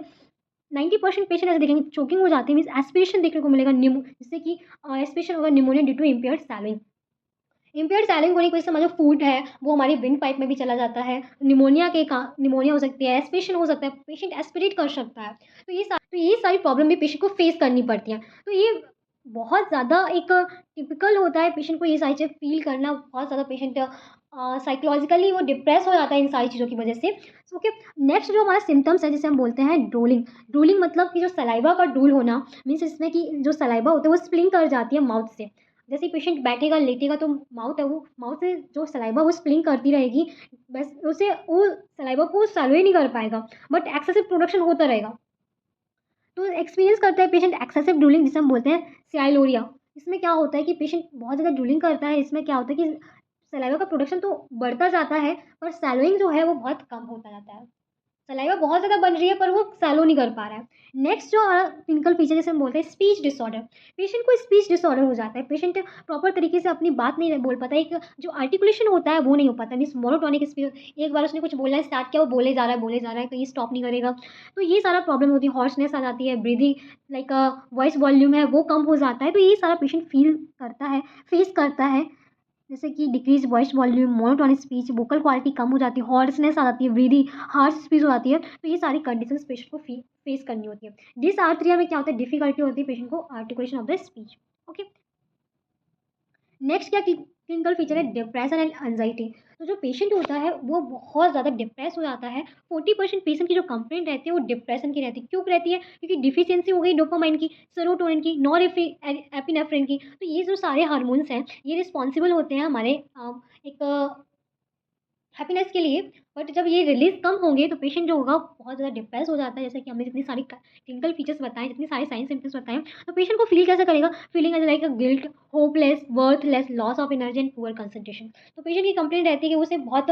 90% पेशेंट ऐसे देखेंगे चोकिंग हो जाती है, मीन्स एस्पिरेशन देखने को मिलेगा निमो, जिससे कि एस्पिरेशन होगा pneumonia due to impaired swallowing. Impaired swallowing होने की वजह से हमारा जो फूड है वो हमारी विंड पाइप में भी चला जाता है। निमोनिया हो सकती है, एस्पिरेशन हो सकता है, पेशेंट एस्पिरेट कर सकता है। तो ये सारी प्रॉब्लम भी पेशेंट को फेस करनी पड़ती हैं। तो ये बहुत ज़्यादा एक टिपिकल होता है पेशेंट को ये सारी चीज़ें फ़ील करना। बहुत ज़्यादा पेशेंट साइकोलॉजिकली वो डिप्रेस हो जाता है इन सारी चीज़ों की वजह से। ओके, नेक्स्ट जो हमारा सिम्टम्स है जिसे हम बोलते हैं ड्रूलिंग। ड्रूलिंग मतलब कि जो सलाइवा का ड्रूल होना, मीन्स इसमें कि जो सलाइवा होता है वो स्प्लिंग कर जाती है माउथ से। जैसे ही पेशेंट बैठेगा लेटेगा तो माउथ है वो माउथ से जो सलाइवा वो स्प्लिंग करती रहेगी, बस उसे वो सलाइवा को सैलो ही नहीं कर पाएगा, बट एक्सेसिव प्रोडक्शन होता रहेगा। तो एक्सपीरियंस करता है पेशेंट एक्सेसिव ड्रूलिंग जिसे हम बोलते हैं सियालोरिया। इसमें क्या होता है कि पेशेंट बहुत ज़्यादा ड्रूलिंग करता है, इसमें क्या होता है कि सलाइवा का प्रोडक्शन तो बढ़ता जाता है पर सैलोइंग जो है वो बहुत कम होता जाता है। सलाइवा बहुत ज़्यादा बन रही है पर वो सैलो नहीं कर पा रहा है। नेक्स्ट जो हमारा क्लिनिकल फीचर जैसे हम बोलते हैं स्पीच डिसऑर्डर। पेशेंट को स्पीच डिसऑर्डर हो जाता है, पेशेंट प्रॉपर तरीके से अपनी बात नहीं बोल पाता, एक जो आर्टिकुलेशन होता है वो नहीं हो पाता, मीन्स मोनोटोनिक स्पीच। एक बार उसने कुछ बोलना स्टार्ट किया वो बोले जा रहा है कहीं स्टॉप नहीं करेगा। तो ये सारा प्रॉब्लम होती है, हॉर्सनेस आ जाती है, ब्रीदिंग लाइक वॉइस वॉल्यूम है वो कम हो जाता है। तो ये सारा पेशेंट फील करता है, फेस करता है, जैसे कि decrease voice volume, monotonic speech, vocal quality कम हो जाती है, हॉर्सनेस आ जाती है, ब्रीदिंग हार्श स्पीच हो जाती है। तो ये सारी कंडीशंस पेशेंट को फेस करनी होती है। डिसआर्थरिया में क्या होता है? डिफिकल्टी होती है पेशेंट को articulation of the speech. Okay, next क्या क्लिनिकल फीचर है? Depression and anxiety. तो जो पेशेंट होता है वो बहुत ज़्यादा डिप्रेस हो जाता है। 40% पेशेंट की जो कंप्लेंट रहती है वो डिप्रेशन की रहती है। क्यों रहती है? क्योंकि डिफिशियंसी हो गई डोपामाइन की, सेरोटोनिन की, एपिनेफ्रिन की। तो ये जो सारे हार्मोन्स हैं ये रिस्पॉन्सिबल होते हैं हमारे एक हैप्पीनेस के लिए। बट जब ये रिलीज़ कम होंगे तो पेशेंट जो होगा बहुत ज़्यादा डिप्रेस हो जाता है। जैसे कि हमने जितनी सारी क्लिनिकल फीचर्स बताए, जितनी सारी साइन सिम्टम्स बताए, तो पेशेंट को फील कैसे करेगा? Feeling as like a guilt, hopeless, worthless, loss of energy and poor concentration. तो पेशेंट की कंप्लेंट रहती है कि उसे बहुत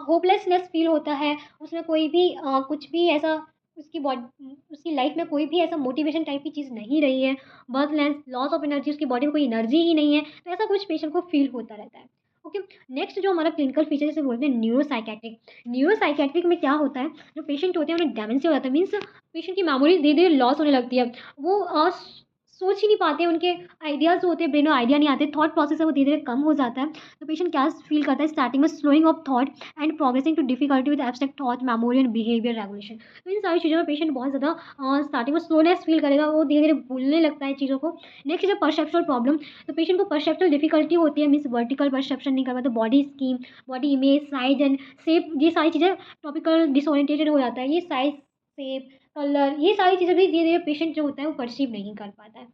होपलेसनेस फील होता है, उसमें कोई भी कुछ भी ऐसा उसकी लाइफ में कोई भी ऐसा मोटिवेशन टाइप की चीज़ नहीं रही है, बर्थलेस, लॉस ऑफ एनर्जी, उसकी बॉडी में कोई एनर्जी ही नहीं है। तो ऐसा कुछ पेशेंट को फील होता रहता है। ओके, नेक्स्ट जो हमारा क्लिनिकल फीचर जिसे बोलते हैं न्यूरोसाइकेट्रिक। न्यूरोसाइकेट्रिक में क्या होता है? जो पेशेंट होते हैं उन्हें डेमेंशिया हो जाता है, मीन्स पेशेंट की मेमोरी धीरे धीरे लॉस होने लगती है। वो सोच ही नहीं पाते, उनके आइडियाज़ जो होते हैं ब्रेन में आइडिया नहीं आते, थॉट प्रोसेस है वो धीरे धीरे कम हो जाता है। तो पेशेंट क्या फील करता है? स्टार्टिंग में slowing of thought and progressing to difficulty with abstract thought, memory and behaviour regulation. तो इन सारी चीज़ों में पेशेंट बहुत ज़्यादा स्टार्टिंग में स्लोनेस फील करेगा, वो धीरे धीरे भूलने लगता है चीज़ों को। नेक्स्ट है परसेप्चुअल प्रॉब्लम। तो पेशेंट को परसेप्चुअल डिफिकल्टी होती है, मीन्स वर्टिकल परसेप्शन नहीं कर पाते, body scheme, body image, size and shape, ये सारी चीज़ें टॉपिकल डिसोरिएंटेटेड हो जाता है। ये साइज, शेप, कलर, ये सारी चीज़ें भी धीरे धीरे पेशेंट जो होता है वो परसीव नहीं कर पाता है।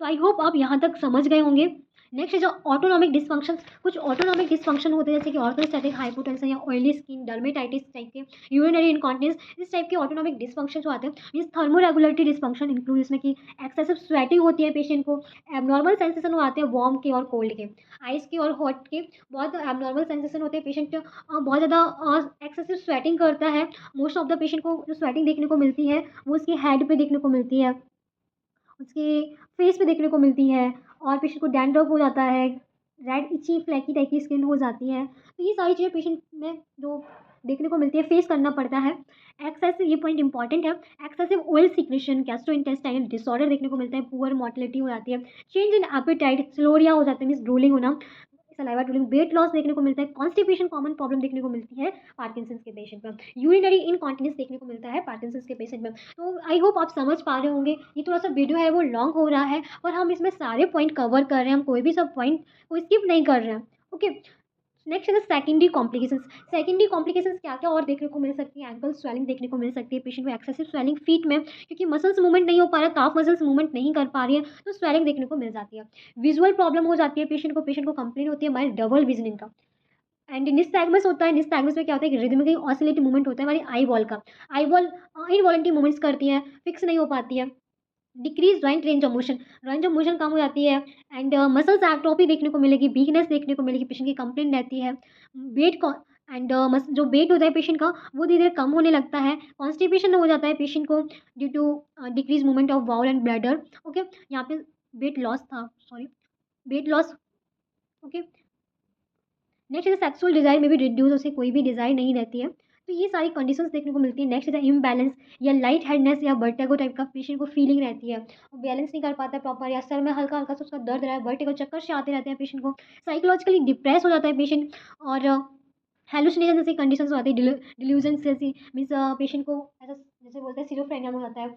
तो आई होप आप यहाँ तक समझ गए होंगे। नेक्स्ट जो ऑटोनॉमिक डिसफंक्शन, कुछ ऑटोनॉमिक डिसफंक्शन होते हैं जैसे कि ऑर्थोस्टैटिक हाइपोटेंशन या ऑयली स्किन, डर्मेटाइटिस टाइप के, यूरिनरी इनकॉन्टिनेंस, इस टाइप के ऑटोनॉमिक डिसफंक्शन जो आते हैं। मीन्स थर्मोरेगुलेटरी डिसफंक्शन इंक्लूड इसमें कि एक्सेसिव स्वेटिंग होती है पेशेंट को, एबनॉर्मल सेंसेशन आते हैं वार्म के और कोल्ड के, आइस के और हॉट के, बहुत एबनॉर्मल सेंसेशन होते हैं। पेशेंट बहुत ज़्यादा एक्सेसिव स्वेटिंग करता है। मोस्ट ऑफ द पेशेंट को जो स्वेटिंग देखने को मिलती है वो उसकी हेड पे देखने को मिलती है, उसके फेस पे देखने को मिलती है, और पेशेंट को डैंड्रफ हो जाता है, रेड इची फ्लैकी टाइप की स्किन हो जाती है। तो ये सारी चीज़ें पेशेंट में जो देखने को मिलती है, फेस करना पड़ता है। एक्सेसिव, ये पॉइंट इंपॉर्टेंट है, excessive oil secretion, gastrointestinal disorder देखने को मिलता है, पुअर मोटिलिटी हो जाती है, चेंज इन एपेटाइट, स्लोरिया हो जाता है, मीन्स ड्रूलिंग होना, सलाइवा ड्रूलिंग, वेट लॉस देखने को मिलता है, कॉन्स्टिपेशन कॉमन प्रॉब्लम देखने को मिलती है पार्किंसंस के पेशेंट में, यूरिनरी इनकॉन्टिनेंस देखने को मिलता है पार्किंसंस के पेशेंट में। तो आई होप आप समझ पा रहे होंगे, ये थोड़ा सा वीडियो है वो लॉन्ग हो रहा है और हम इसमें सारे पॉइंट कवर कर रहे हैं, हम कोई भी सब पॉइंट को स्किप नहीं कर रहे हैं। ओके, नेक्स्ट है सेकेंडरी कॉम्प्लिकेशंस। सेकेंडरी कॉम्प्लिकेशंस क्या क्या और देखने को मिल सकती है, एंकल स्वेलिंग देखने को मिल सकती है पेशेंट को, एक्सेसिव स्वेलिंग फीट में, क्योंकि मसल्स मूवमेंट नहीं हो पा रहा है, काफ मसल्स मूवमेंट नहीं कर पा रही है, तो स्वेलिंग देखने को मिल जाती है। विजुअल प्रॉब्लम हो जाती है पेशेंट को कंप्लेन होती है हमारे डबल विजनिंग का। एंड निस्टैग्मस होता है, निस्टैग्मस में क्या होता है कि रिदमिकली ऑसिलेटिव मूवमेंट होता है हमारी आई बॉल का, आई बॉल इनवॉलेंटरी मूवमेंट्स करती है, फिक्स नहीं हो पाती है। Decrease joint range of motion कम हो जाती है। एंड मसल्स एट्रोफी देखने को मिलेगी, वीकनेस देखने को मिलेगी, पेशेंट की कंप्लेंट रहती है। वेट एंड जो वेट होता है पेशेंट का वो धीरे धीरे कम होने लगता है, कॉन्स्टिपेशन हो जाता है पेशेंट को due to decrease movement of bowel and bladder. Okay, यहाँ पे वेट लॉस था, sorry, weight loss. Okay, next is sexual desire में भी रिड्यूस, उसे कोई भी डिजायर नहीं रहती है। तो ये सारी कंडीशंस देखने को मिलती है। नेक्स्ट इज इम्बैलेंस या लाइट हेडनेस या वर्टिगो टाइप का पेशेंट को फीलिंग रहती है, वो बैलेंस नहीं कर पाता है प्रॉपर, या सर में हल्का हल्का सा उसका दर्द रहा है, वर्टिगो चक्कर से आते रहते हैं पेशेंट को, साइकोलॉजिकली डिप्रेस हो जाता है पेशेंट, और हेलुसिनेशन जैसी कंडीशंस हो आती है, डिल्यूजन जैसी, मीन्स पेशेंट को ऐसा जैसे बोलते हैं सिरोफ्रेनिया हो जाता है,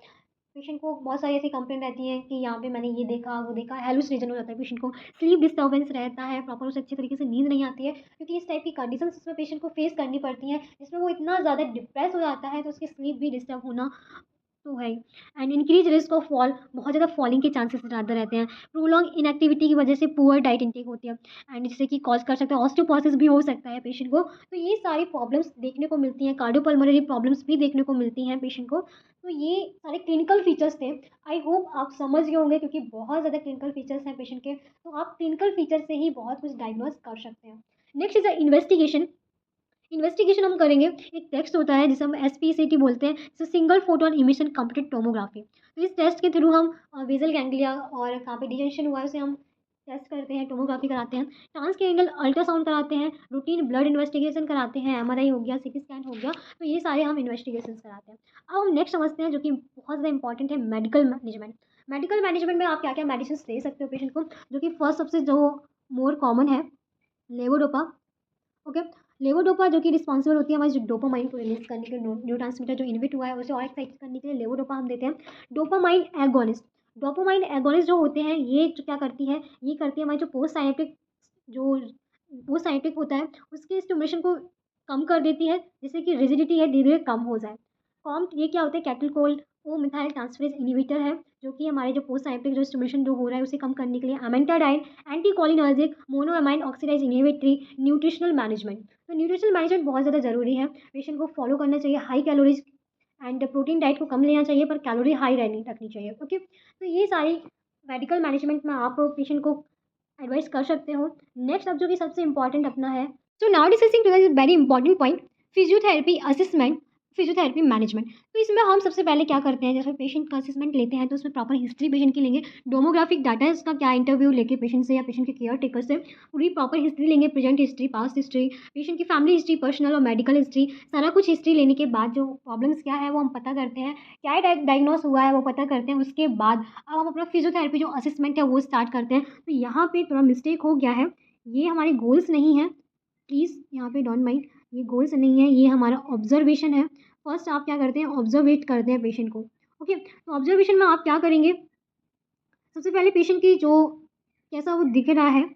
पेशेंट को बहुत सारी ऐसी कंप्लेंट रहती है कि यहाँ पे मैंने ये देखा वो देखा, हेलुसिनेशन हो जाता है पेशेंट को, स्लीप डिस्टर्बेंस रहता है, प्रॉपर उसे अच्छे तरीके से नींद नहीं आती है, क्योंकि इस टाइप की कंडीशंस उसमें पेशेंट को फेस करनी पड़ती हैं, जिसमें वो इतना ज़्यादा डिप्रेस हो जाता है तो उसकी स्लीप भी डिस्टर्ब होना तो है। And increase risk of fall, बहुत ज़्यादा फॉलिंग के चांसेस ज़्यादा रहते हैं, प्रोलॉन्ग इनएक्टिविटी की वजह से पुअर डाइट इंटेक होती है, एंड जिससे कि कॉज कर सकता है ऑस्टियोपोरोसिस भी हो सकता है पेशेंट को। तो ये सारी प्रॉब्लम्स देखने को मिलती हैं, कार्डियोपल्मोनरी प्रॉब्लम्स भी देखने को मिलती हैं पेशेंट को। तो ये सारे क्लिनिकल फीचर्स थे, आई होप आप समझ गए होंगे, क्योंकि बहुत ज़्यादा क्लिनिकल फीचर्स हैं पेशेंट के, तो आप क्लिनिकल फीचर से ही बहुत कुछ डायग्नोज कर सकते हैं। Next is a investigation. Investigation हम करेंगे, एक टेस्ट होता है जिसे हम SPCT बोलते हैं, जिसे single photon emission computed tomography. तो इस टेस्ट के थ्रू हम बेसल गैंग्लिया और कहाँ पे डिजेंशन हुआ है उसे हम टेस्ट करते हैं, टोमोग्राफी कराते हैं, ट्रांसक्रेनियल अल्ट्रासाउंड कराते हैं, रूटीन ब्लड इन्वेस्टिगेशन कराते हैं, MRI हो गया, CT स्कैन हो गया, तो ये सारे हम इन्वेस्टिगेशन कराते हैं। अब हम नेक्स्ट समझते हैं जो कि बहुत ज़्यादा इंपॉर्टेंट है, मेडिकल मैनेजमेंट। मेडिकल मैनेजमेंट में आप क्या क्या मेडिसिन दे सकते हो पेशेंट को, जो कि फर्स्ट सबसे जो मोर कॉमन है लेवोडोपा। ओके, लेवोडोपा जो कि रिस्पॉन्सिबल होती है हमारे जो डोपामाइन को रिलीज करने के, न्यूरोट्रांसमीटर जो इनहिबिट हुआ है उसे और एक्साइट करने के लिए लेवोडोपा हम देते हैं। डोपामाइन एगोनिस्ट जो होते हैं, ये जो क्या करती है, ये करती है हमारी जो पोस्ट साइनेप्टिक होता है उसके स्टिमुलेशन को कम कर देती है, जिससे कि रिजिडिटी है धीरे धीरे कम हो जाए। कॉम्ट, ये क्या होता है, कैटलकोल वो मिथाइल ट्रांसफरेज इनहिबिटर है, जो कि हमारे जो पोस्ट साइनेप्टिक जो स्टिमुलेशन जो हो रहा है उसे कम करने के लिए। Amantadine anticholinergic, monoamine oxidase inhibitory, nutritional management. तो न्यूट्रिशनल मैनेजमेंट बहुत ज़्यादा ज़रूरी है, पेशेंट को फॉलो करना चाहिए, high calories and protein diet को कम लेना चाहिए पर कैलोरी हाई रहनी रखनी चाहिए। ओके, तो ये सारी मेडिकल मैनेजमेंट में आप पेशेंट को एडवाइस कर सकते हो। नेक्स्ट अब जो कि सबसे इंपॉर्टेंट अपना है, so now discussing today very important point, physiotherapy assessment, physiotherapy management. तो इसमें हम सबसे पहले क्या करते हैं, जैसे पेशेंट का असेसमेंट लेते हैं तो उसमें प्रॉपर हिस्ट्री पेशेंट की लेंगे, डोमोग्राफिक डाटा है उसका क्या, इंटरव्यू लेके पेशेंट से या पेशेंट के केयर टेकर से पूरी प्रॉपर हिस्ट्री लेंगे, present history, past history, patient की फैमिली हिस्ट्री, पर्सनल और मेडिकल हिस्ट्री, सारा कुछ हिस्ट्री लेने के बाद जो प्रॉब्लम्स क्या है वो हम पता करते हैं, क्या डायग्नोस हुआ है वो पता करते हैं। उसके बाद अब हम अपना फिजियोथेरेपी जो असेसमेंट है वो स्टार्ट करते हैं। तो यहाँ पे थोड़ा मिस्टेक हो गया है, ये हमारे गोल्स नहीं है, प्लीज़ यहाँ पे डोंट माइंड, ये गोल्स नहीं है, ये हमारा ऑब्जर्वेशन है। फर्स्ट आप क्या करते हैं, ऑब्जर्वेट करते हैं पेशेंट को। ओके, तो ऑब्जर्वेशन में आप क्या करेंगे, सबसे पहले पेशेंट की जो कैसा वो दिख रहा है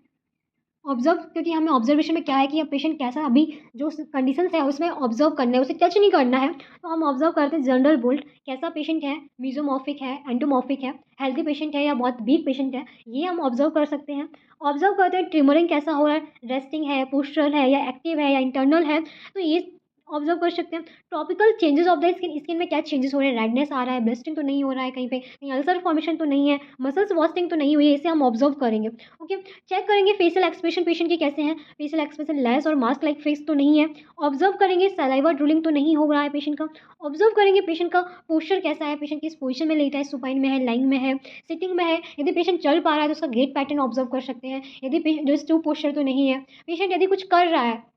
ऑब्जर्व, क्योंकि हमें ऑब्जर्वेशन में क्या है कि अब पेशेंट कैसा अभी जो कंडीशन है उसमें ऑब्जर्व करना है, उसे टच नहीं करना है। तो हम ऑब्जर्व करते हैं जनरल बोल्ट, कैसा पेशेंट है, मीजोमॉर्फिक है, एंडोमॉर्फिक है, हेल्दी पेशेंट है या बहुत वीक पेशेंट है, ये हम ऑब्जर्व कर सकते हैं। ऑब्जर्व करते हैं ट्रिमरिंग कैसा हो रहा है, रेस्टिंग है, पोस्चरल है या एक्टिव है या इंटरनल है, तो ये ऑब्जर्व कर सकते हैं। Topical changes of the skin, skin में क्या चेंजेस हो रहे हैं, रेडनेस आ रहा है, ब्लिस्टिंग तो नहीं हो रहा है, कहीं पे कहीं अल्सर फॉर्मेशन तो नहीं है, मसल्स वॉस्टिंग तो नहीं हुई है, इसे हम ऑब्जर्व करेंगे। ओके, चेक करेंगे फेशियल एक्सप्रेशन पेशेंट के कैसे हैं, फेशियल एक्सप्रेशन लेस और मास्क लाइक फेस तो नहीं है। ऑब्जर्व करेंगे सलाइवा ड्रूलिंग तो नहीं हो रहा है पेशेंट का। ऑब्जर्व करेंगे पेशेंट का पोस्चर कैसा है, पेशेंट किस पोजीशन में लेटा है, सुपाइन में है, लाइंग में है, सिटिंग में है। यदि पेशेंट चल पा रहा है तो उसका गेट पैटर्न ऑब्जर्व कर सकते हैं। यदि जो स्टू पोस्चर तो नहीं है, पेशेंट यदि कुछ कर रहा है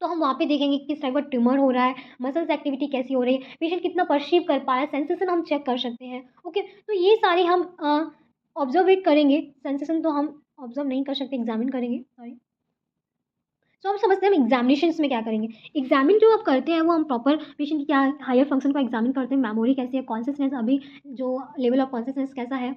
तो हम वहाँ पे देखेंगे कि किस टाइप का ट्यूमर हो रहा है, मसल्स एक्टिविटी कैसी हो रही है, पेशेंट कितना परसीव कर पा रहा है, सेंसेशन हम चेक कर सकते हैं। ओके, तो ये सारे हम ऑब्जर्वेट करेंगे। सेंसेशन तो हम ऑब्जर्व नहीं कर सकते, एग्जामिन करेंगे, सॉरी। तो हम समझते हैं हम एग्जामिनेशंस में क्या करेंगे। एग्जामिन जो आप करते हैं वो हम प्रॉपर पेशेंट की क्या हायर फंक्शन को एग्जामिन करते हैं, मेमोरी कैसी है, कॉन्सियसनेस अभी जो लेवल ऑफ कॉन्सियसनेस कैसा है,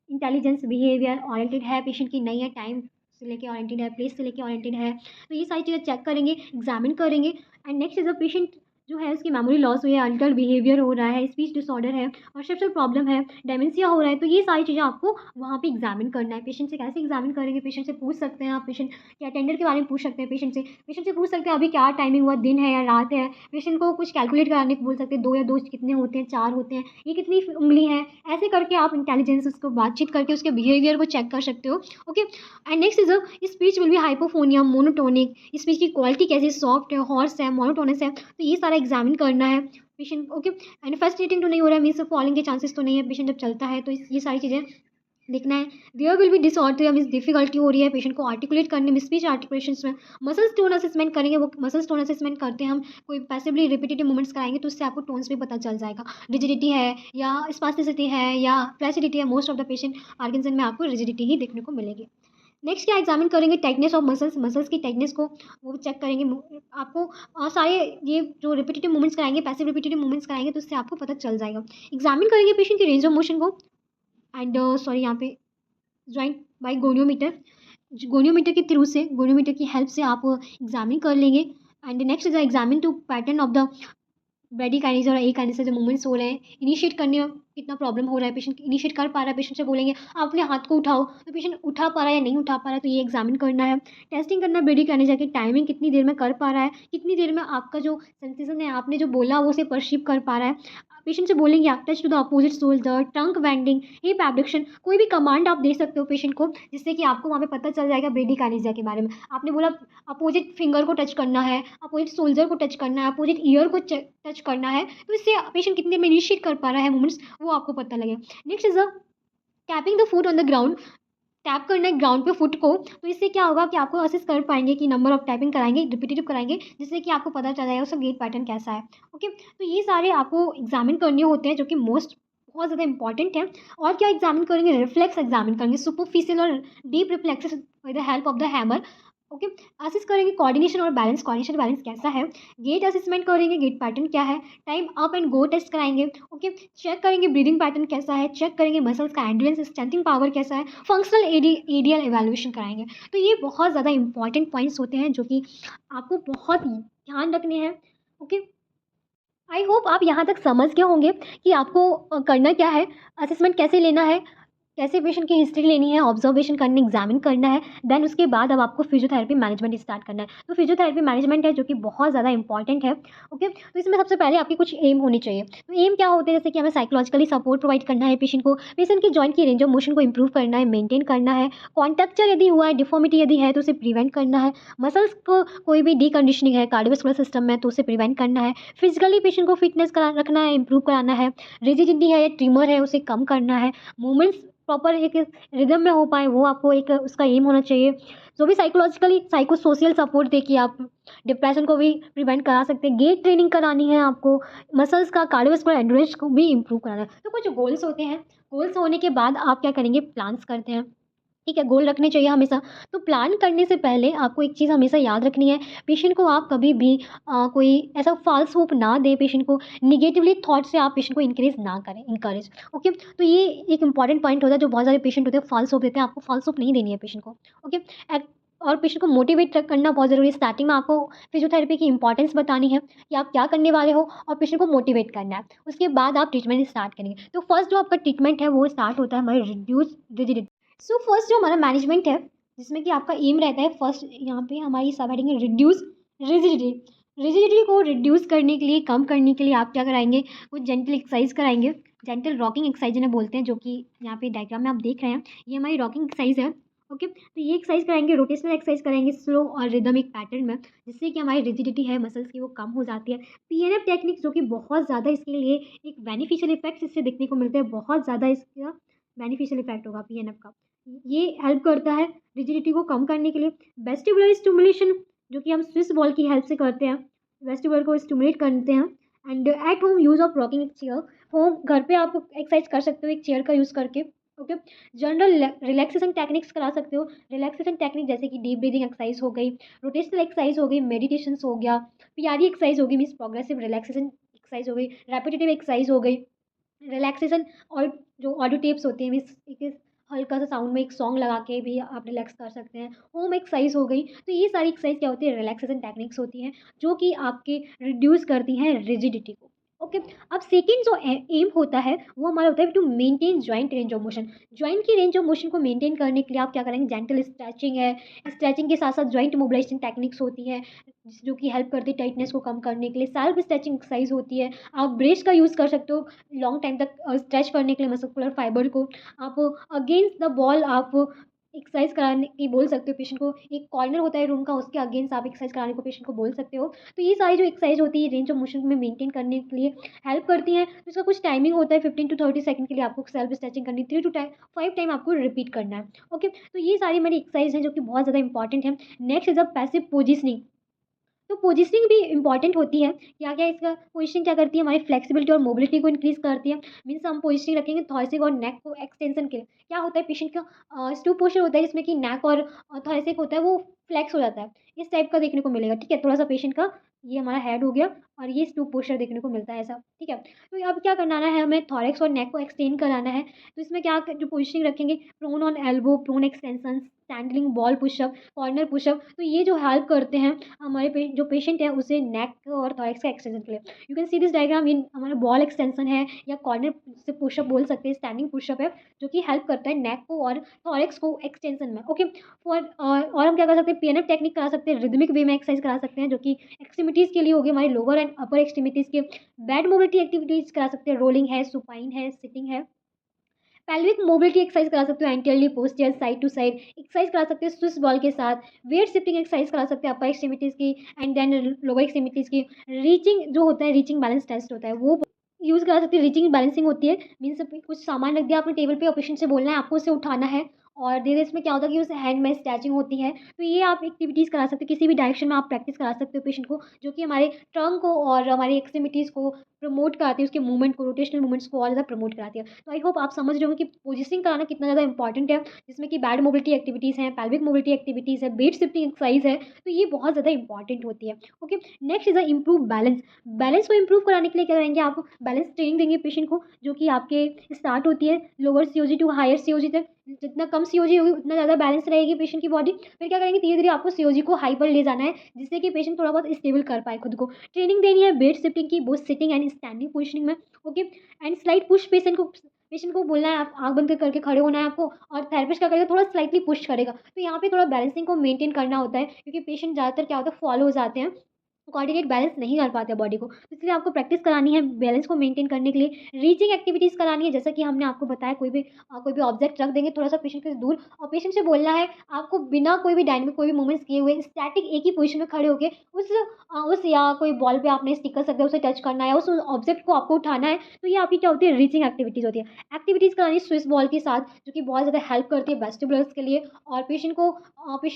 इंटेलिजेंस बिहेवियर ओरिएंटेड है पेशेंट की, नहीं है, टाइम से लेके ओरिएंटेड है, प्लेस से लेके ओरिएंटेड है। तो ये सारी चीज़ें चेक करेंगे, एग्जामिन करेंगे। And next is a patient जो है उसकी मेमोरी लॉस हुई है, अल्टर्ड बिहेवियर हो रहा है, स्पीच डिसऑर्डर है, परसेप्शुअल प्रॉब्लम है, डेमेंशिया हो रहा है। तो ये सारी चीज़ें आपको वहाँ पे एग्जामिन करना है। पेशेंट से कैसे एग्जामिन करेंगे, पेशेंट से पूछ सकते हैं आप, पेशेंट के अटेंडर के बारे में पूछ सकते हैं, पेशेंट से पूछ सकते हैं अभी क्या टाइमिंग हुआ, दिन है या रात है। पेशेंट को कुछ कैलकुलेट कराने को बोल सकते हैं, 2 या 2 कितने होते हैं, 4 होते हैं, ये कितनी उंगली है। ऐसे करके आप इंटेलिजेंस उसको बातचीत करके उसके बिहेवियर को चेक कर सकते हो। Okay, and next is speech will be hypophonia, monotonic, speech की क्वालिटी कैसी, सॉफ्ट है, हॉर्स है, मोनोटोनस है। तो ये सारा एग्जामिन करना है पेशेंट। ओके, एंड फर्स्टेटिंग तो नहीं हो रहा है, मीन्स फॉलिंग के चांसेस तो नहीं है पेशेंट जब चलता है। तो ये सारी चीज़ें देखना है। There will be disorder, means difficulty हो रही है पेशेंट को आर्टिकुलेट करने में, स्पीच आर्टिकुलेशंस में। मसल टोन असेसमेंट करेंगे, वो मसल टोन असेसमेंट करते हैं हम, कोई पैसिवली रिपीटेटिव मूवमेंट्स कराएंगे तो उससे आपको टोन्स भी पता चल जाएगा, रिजिडिटी है या स्पास्टिसिटी है या फ्लैसिडिटी है। Most of the patient Parkinson में आपको रिजिडिटी ही देखने को मिलेगी। नेक्स्ट क्या एग्जामिन करेंगे, टाइटनेस ऑफ मसल्स की टाइटनेस को वो चेक करेंगे। आपको सारे ये जो रिपीटेटिव मूवमेंट्स कराएंगे, पैसिव रिपीटेटिव मूवमेंट्स कराएंगे तो उससे आपको पता चल जाएगा। एग्जामिन करेंगे पेशेंट की रेंज ऑफ मोशन को, एंड सॉरी यहाँ पे ज्वाइंट बाई गोनियोमीटर, गोनियोमीटर के थ्रू से, गोनियोमीटर की हेल्प से आप एग्जामिन कर लेंगे। And next is examine to pattern of the bradykinesia और ए काइनेज से जो मूवमेंट्स हो रहे हैं, इनिशिएट करने में कितना प्रॉब्लम हो रहा है, पेशेंट इनिशिएट कर पा रहा है, पेशेंट से बोलेंगे आप अपने हाथ को उठाओ तो पेशेंट उठा पा रहा है या नहीं उठा पा रहा है, तो ये एग्जामिन करना है। टेस्टिंग करना है ब्रेडी काइनेज की टाइमिंग कितनी देर में कर पा रहा है, कितनी देर में आपका जो सेंसेशन है, आपने जो बोला वो उसे परसीव कर पा रहा है। पेशेंट से बोलेंगे आप touch to the opposite shoulder, trunk bending, hip abduction, कोई भी कमांड आप दे सकते हो पेशेंट को जिससे कि आपको वहाँ पे पता चल जाएगा ब्रेडी काइनेज के बारे में। आपने बोला अपोजिट फिंगर को टच करना है, अपोजिट शोल्डर को टच करना है, अपोजिट ईयर को टच करना है, तो इससे पेशेंट कितने में इनिशिएट कर पा रहा है मूवमेंट्स, वो आपको पता लगेगा। Next is a tapping the foot on the ground, tap करना है ग्राउंड पे फुट को, तो इससे क्या होगा कि आपको असेस कर पाएंगे कि नंबर ऑफ टैपिंग कराएंगे, रिपीटेटिव कराएंगे, जिससे कि आपको पता चल जाएगा उसका गेट पैटर्न कैसा है। ओके, तो ये सारे आपको एग्जामिन करने होते हैं जो कि मोस्ट बहुत ज़्यादा इंपॉर्टेंट है। और क्या एग्जामिन करेंगे, रिफ्लेक्स एग्जामिन करेंगे, सुपरफिशियल और deep reflexes with the help of the hammer. Okay, assess करेंगे कोऑर्डिनेशन और बैलेंस, कोऑर्डिनेशन बैलेंस कैसा है, गेट असेसमेंट करेंगे, गेट पैटर्न क्या है, time up and go test कराएंगे। ओके, चेक करेंगे ब्रीदिंग पैटर्न कैसा है, चेक करेंगे मसल्स का एंड्योरेंस स्ट्रेंथिंग पावर कैसा है, फंक्शनल एडीएल एवेल्युएशन कराएंगे। तो ये बहुत ज़्यादा इंपॉर्टेंट पॉइंट्स होते हैं जो कि आपको बहुत ध्यान रखने हैं। ओके, आई होप आप यहाँ तक समझ गए होंगे कि आपको करना क्या है, असेसमेंट कैसे लेना है, कैसे पेशेंट की हिस्ट्री लेनी है, ऑब्जर्वेशन करनी, एग्जामिन करना है। देन उसके बाद अब आपको फिजियोथेरेपी मैनेजमेंट स्टार्ट करना है। तो फिजियोथेरेपी मैनेजमेंट है जो कि बहुत ज़्यादा इंपॉर्टेंट है। ओके, तो इसमें सबसे पहले आपकी कुछ एम होनी चाहिए। तो एम क्या होते हैं, जैसे कि हमें साइकोलॉजिकली सपोर्ट प्रोवाइड करना है पेशेंट को, पेशेंट की जॉइंट की रेंज ऑफ मोशन को इंप्रूव करना है, मेंटेन करना है, कॉन्ट्रैक्चर यदि हुआ है, डिफॉर्मिटी यदि है तो उसे प्रिवेंट करना है, मसल्स को कोई भी डीकंडीशनिंग है कार्डियोवास्कुलर सिस्टम में तो उसे प्रिवेंट करना है, फिजिकली पेशेंट को फिटनेस करा रखना है, इंप्रूव कराना है, रिजिडिटी है या ट्रिमर है उसे कम करना है, मूवमेंट्स प्रॉपर एक रिदम में हो पाए वो आपको एक उसका एम होना चाहिए। जो भी साइकोलॉजिकली साइको सोशल सपोर्ट दे कि आप डिप्रेशन को भी प्रिवेंट करा सकते हैं, गेट ट्रेनिंग करानी है आपको, मसल्स का कार्डियोवास्कुलर एंड्योरेंस को भी इंप्रूव कराना है। तो कुछ गोल्स होते हैं, गोल्स होने के बाद आप क्या करेंगे, प्लान्स करते हैं। ठीक है, गोल रखने चाहिए हमेशा। तो प्लान करने से पहले आपको एक चीज़ हमेशा याद रखनी है, पेशेंट को आप कभी भी कोई ऐसा फॉल्स होप ना दें, पेशेंट को निगेटिवली थॉट से आप पेशेंट को इंक्रेज ना करें, इंकरेज। ओके, तो ये एक इंपॉर्टेंट पॉइंट होता है, जो बहुत सारे पेशेंट होते हैं फॉल्स होप देते हैं, आपको फॉल्स होप नहीं देनी है पेशेंट को। ओके, और पेशेंट को मोटिवेट करना बहुत ज़रूरी है। स्टार्टिंग में आपको फिजियोथेरेपी की इंपॉर्टेंस बतानी है कि आप क्या करने वाले हो और पेशेंट को मोटिवेट करना है। उसके बाद आप ट्रीटमेंट स्टार्ट करेंगे। तो फर्स्ट जो आपका ट्रीटमेंट है वो स्टार्ट होता है हमारे रिड्यूस रिजिडिटी। सो फर्स्ट जो हमारा मैनेजमेंट है, जिसमें कि आपका एम रहता है, फर्स्ट यहाँ पे हमारी सब हेडिंग है रिड्यूस रिजिडिटी। रिजिडिटी को रिड्यूस करने के लिए, कम करने के लिए आप क्या कराएंगे, कुछ जेंटल एक्सरसाइज कराएंगे, जेंटल रॉकिंग एक्सरसाइज इन्हें बोलते हैं, जो कि यहाँ पे डायग्राम में आप देख रहे हैं, ये हमारी रॉकिंग एक्सरसाइज है। ओके, तो ये एक्सरसाइज कराएंगे, रोटेशनल एक्सरसाइज कराएंगे स्लो और रिदमिक पैटर्न में, जिससे कि हमारी रिजिडिटी है मसल्स की वो कम हो जाती है। पीएनएफ टेक्निक जो कि बहुत ज़्यादा इसके लिए एक बेनिफिशियल इफेक्ट्स इससे देखने को मिलते हैं, बहुत ज़्यादा इसका बेनिफिशियल इफेक्ट होगा पीएनएफ का। ये हेल्प करता है रिजिडिटी को कम करने के लिए। वेस्टिबुलर स्टिमुलेशन जो कि हम स्विस बॉल की हेल्प से करते हैं, वेस्टिबल को स्टिमुलेट करते हैं। And at home use of rocking chair, home घर पे आप एक्सरसाइज कर सकते हो एक चेयर का यूज़ करके। ओके, जनरल रिलैक्सेशन टेक्निक्स करा सकते हो, रिलैक्सेशन टेक्निक जैसे कि डीप ब्रीदिंग एक्सरसाइज हो गई, रोटेशनल एक्सरसाइज हो गई, मेडिटेशन हो गया, पीआरई एक्सरसाइज हो गई, मीन्स प्रोग्रेसिव रिलैक्सेशन एक्सरसाइज हो गई, रेपिटेटिव एक्सरसाइज हो गई, रिलैक्सेशन। और जो ऑडियो टेप्स होती हैं, मीन्स एक हल्का सा साउंड में एक सॉन्ग लगा के भी आप रिलैक्स कर सकते हैं, होम एक्सरसाइज हो गई। तो ये सारी एक्सरसाइज क्या होती है, रिलैक्सेशन टेक्निक्स होती हैं, जो कि आपके रिड्यूस करती हैं रिजिडिटी को। ओके, अब सेकेंड जो एम होता है वो हमारा होता है to maintain joint range of motion. Joint की रेंज ऑफ मोशन को मेंटेन करने के लिए आप क्या करेंगे, जेंटल स्ट्रेचिंग है, स्ट्रेचिंग के साथ साथ जॉइंट मोबिलाइजेशन टेक्निक्स होती है जो कि हेल्प करती है टाइटनेस को कम करने के लिए, सेल्फ स्ट्रेचिंग एक्सरसाइज होती है। आप ब्रेस का यूज़ कर सकते हो लॉन्ग टाइम तक स्ट्रेच करने के लिए मस्कुलर फाइबर को। आप अगेंस्ट द बॉल आप एक्सरसाइज कराने की बोल सकते हो पेशेंट को, एक कॉर्नर होता है रूम का, उसके अगेंस्ट आप एक्सरसाइज कराने को पेशेंट को बोल सकते हो। तो ये सारी जो एक्सरसाइज होती है रेंज ऑफ मोशन में मेंटेन करने के लिए हेल्प करती हैं। तो इसका कुछ टाइमिंग होता है, 15 to 30 सेकंड के लिए आपको सेल्फ स्ट्रेचिंग करनी, 3 to 5 टाइम आपको रिपीट करना है। ओके, तो ये सारी हमारी एक्सरसाइज हैं जो कि बहुत ज़्यादा इंपॉर्टेंट है। Next is a passive positioning. तो पोजिशनिंग भी इंपॉर्टेंट होती है। क्या क्या इसका पोजिशनिंग क्या करती है, हमारी फ्लेक्सिबिलिटी और मोबिलिटी को इंक्रीज करती है। मीन्स हम पोजिशनिंग रखेंगे थॉरसिक और नेक को एक्सटेंशन के लिए। क्या होता है, पेशेंट का स्टूप पोस्चर होता है जिसमें कि नेक और थॉरसिक होता है वो फ्लेक्स हो जाता है, इस टाइप का देखने को मिलेगा। ठीक है, थोड़ा सा पेशेंट का ये हमारा हेड हो गया और ये स्टूप पोस्चर देखने को मिलता है ऐसा। ठीक है, तो अब क्या करना है, हमें थॉरैक्स और नेक को एक्सटेंड कराना है। तो इसमें क्या जो पोजिशनिंग रखेंगे, prone on elbow, prone extension, standing ball pushup, corner pushup. तो ये जो हेल्प करते हैं हमारे जो पेशेंट है उसे नेक और थॉरैक्स का एक्सटेंशन के लिए। You can see this diagram, ये हमारा बॉल एक्सटेंशन है या कॉर्नर से पुशअप बोल सकते हैं, स्टैंडिंग पुशअप है जो कि हेल्प करता है नेक को और थॉरैक्स को एक्सटेंशन में। ओके, और हम क्या कर सकते हैं, पीएनएफ टेक्निक करा सकते हैं, रिदमिक वे में एक्सरसाइज करा सकते हैं जो कि एक्सट्रीमिटीज़ के लिए होगी, हमारे लोअर एंड अपर एक्सट्रीमिटीज़ के। बैड मोबिलिटी एक्टिविटीज़ करा सकते हैं, रोलिंग है, सुपाइन है, सिटिंग है। पेल्विक मोबिलिटी एक्सरसाइज करा सकते हो, anteriorly posture, side to side exercise करा सकते हैं स्विस बॉल के साथ। वेट शिफ्टिंग एक्सरसाइज करा सकते हैं अपर एक्सट्रीमिटीज़ की एंड देन लोअर एक्सट्रीमिटीज़ की। रीचिंग जो होता है, रीचिंग बैलेंस टेस्ट होता है वो यूज़ करा सकते हैं। रीचिंग बैलेंसिंग होती है, मीन्स कुछ सामान रख दिया आपने टेबल पे और पेशेंट से बोलना है आपको उसे उठाना है, और धीरे इसमें क्या होता है कि उस हैंड में स्ट्रेचिंग होती है। तो ये आप एक्टिविटीज़ करा सकते हो, किसी भी डायरेक्शन में आप प्रैक्टिस करा सकते हो पेशेंट को, जो कि हमारे टर्म को और हमारी एक्सट्रीमिटीज़ को प्रमोट कराती है, उसके मूवमेंट को, रोटेशनल मूवमेंट्स को और ज़्यादा प्रमोट कराती है। तो आई होप आप समझ रहे हो कि पोजिशनिंग कराना कितना ज़्यादा इंपॉर्टेंट है, जिसमें कि बैड मोबिलिटी एक्टिविटीज़ हैं, पेल्विक मोबिलिटी एक्टिविटीज़ है, वेट शिफ्टिंग एक्सरसाइज है। तो ये बहुत ज़्यादा इंपॉर्टेंट होती है। Okay, next is a improve balance. Balance को इम्प्रूव कराने के लिए क्या करेंगे, आप बैलेंस ट्रेनिंग देंगे पेशेंट को, जो कि आपके स्टार्ट होती है lower COG to higher COG तक। जितना कम सीओजी होगी उतना ज़्यादा बैलेंस रहेगी पेशेंट की बॉडी। फिर क्या करेंगे, धीरे धीरे आपको सीओजी को हाई पर ले जाना है, जिससे कि पेशेंट थोड़ा बहुत स्टेबल कर पाए खुद को। ट्रेनिंग देनी है वेट शिफ्टिंग की, both sitting and standing positioning में। Okay, and slide push, patient को बोलना है, आप आँख बंद करके खड़े होना है आपको, और थेरेपिस्ट क्या करेगा, थोड़ा स्लाइटली पुश करेगा। तो यहाँ पे थोड़ा बैलेंसिंग को मेंटेन करना होता है, क्योंकि पेशेंट ज़्यादातर क्या होता है, फॉलो हो जाते हैं, कोऑर्डिनेट बैलेंस नहीं कर पाते बॉडी को। तो इसलिए आपको प्रैक्टिस करानी है बैलेंस को मेंटेन करने के लिए। रीचिंग एक्टिविटीज़ करानी है, जैसा कि हमने आपको बताया, कोई भी ऑब्जेक्ट रख देंगे थोड़ा सा पेशेंट से दूर, और पेशेंट से बोलना है आपको बिना कोई भी डायनामिक कोई भी मूवमेंट्स किए हुए स्टैटिक एक ही पोजीशन में खड़े होकर उस या कोई बॉल पे आपने स्टिक कर सकते हैं, उसे टच करना है या उस ऑब्जेक्ट को आपको उठाना है। तो ये आपकी क्या होती है, रीचिंग एक्टिविटीज़ होती है। एक्टिविटीज़ करानी स्विस बॉल के साथ, जो कि बहुत ज़्यादा हेल्प करती है वेस्टिबुलर्स के लिए, और पेशेंट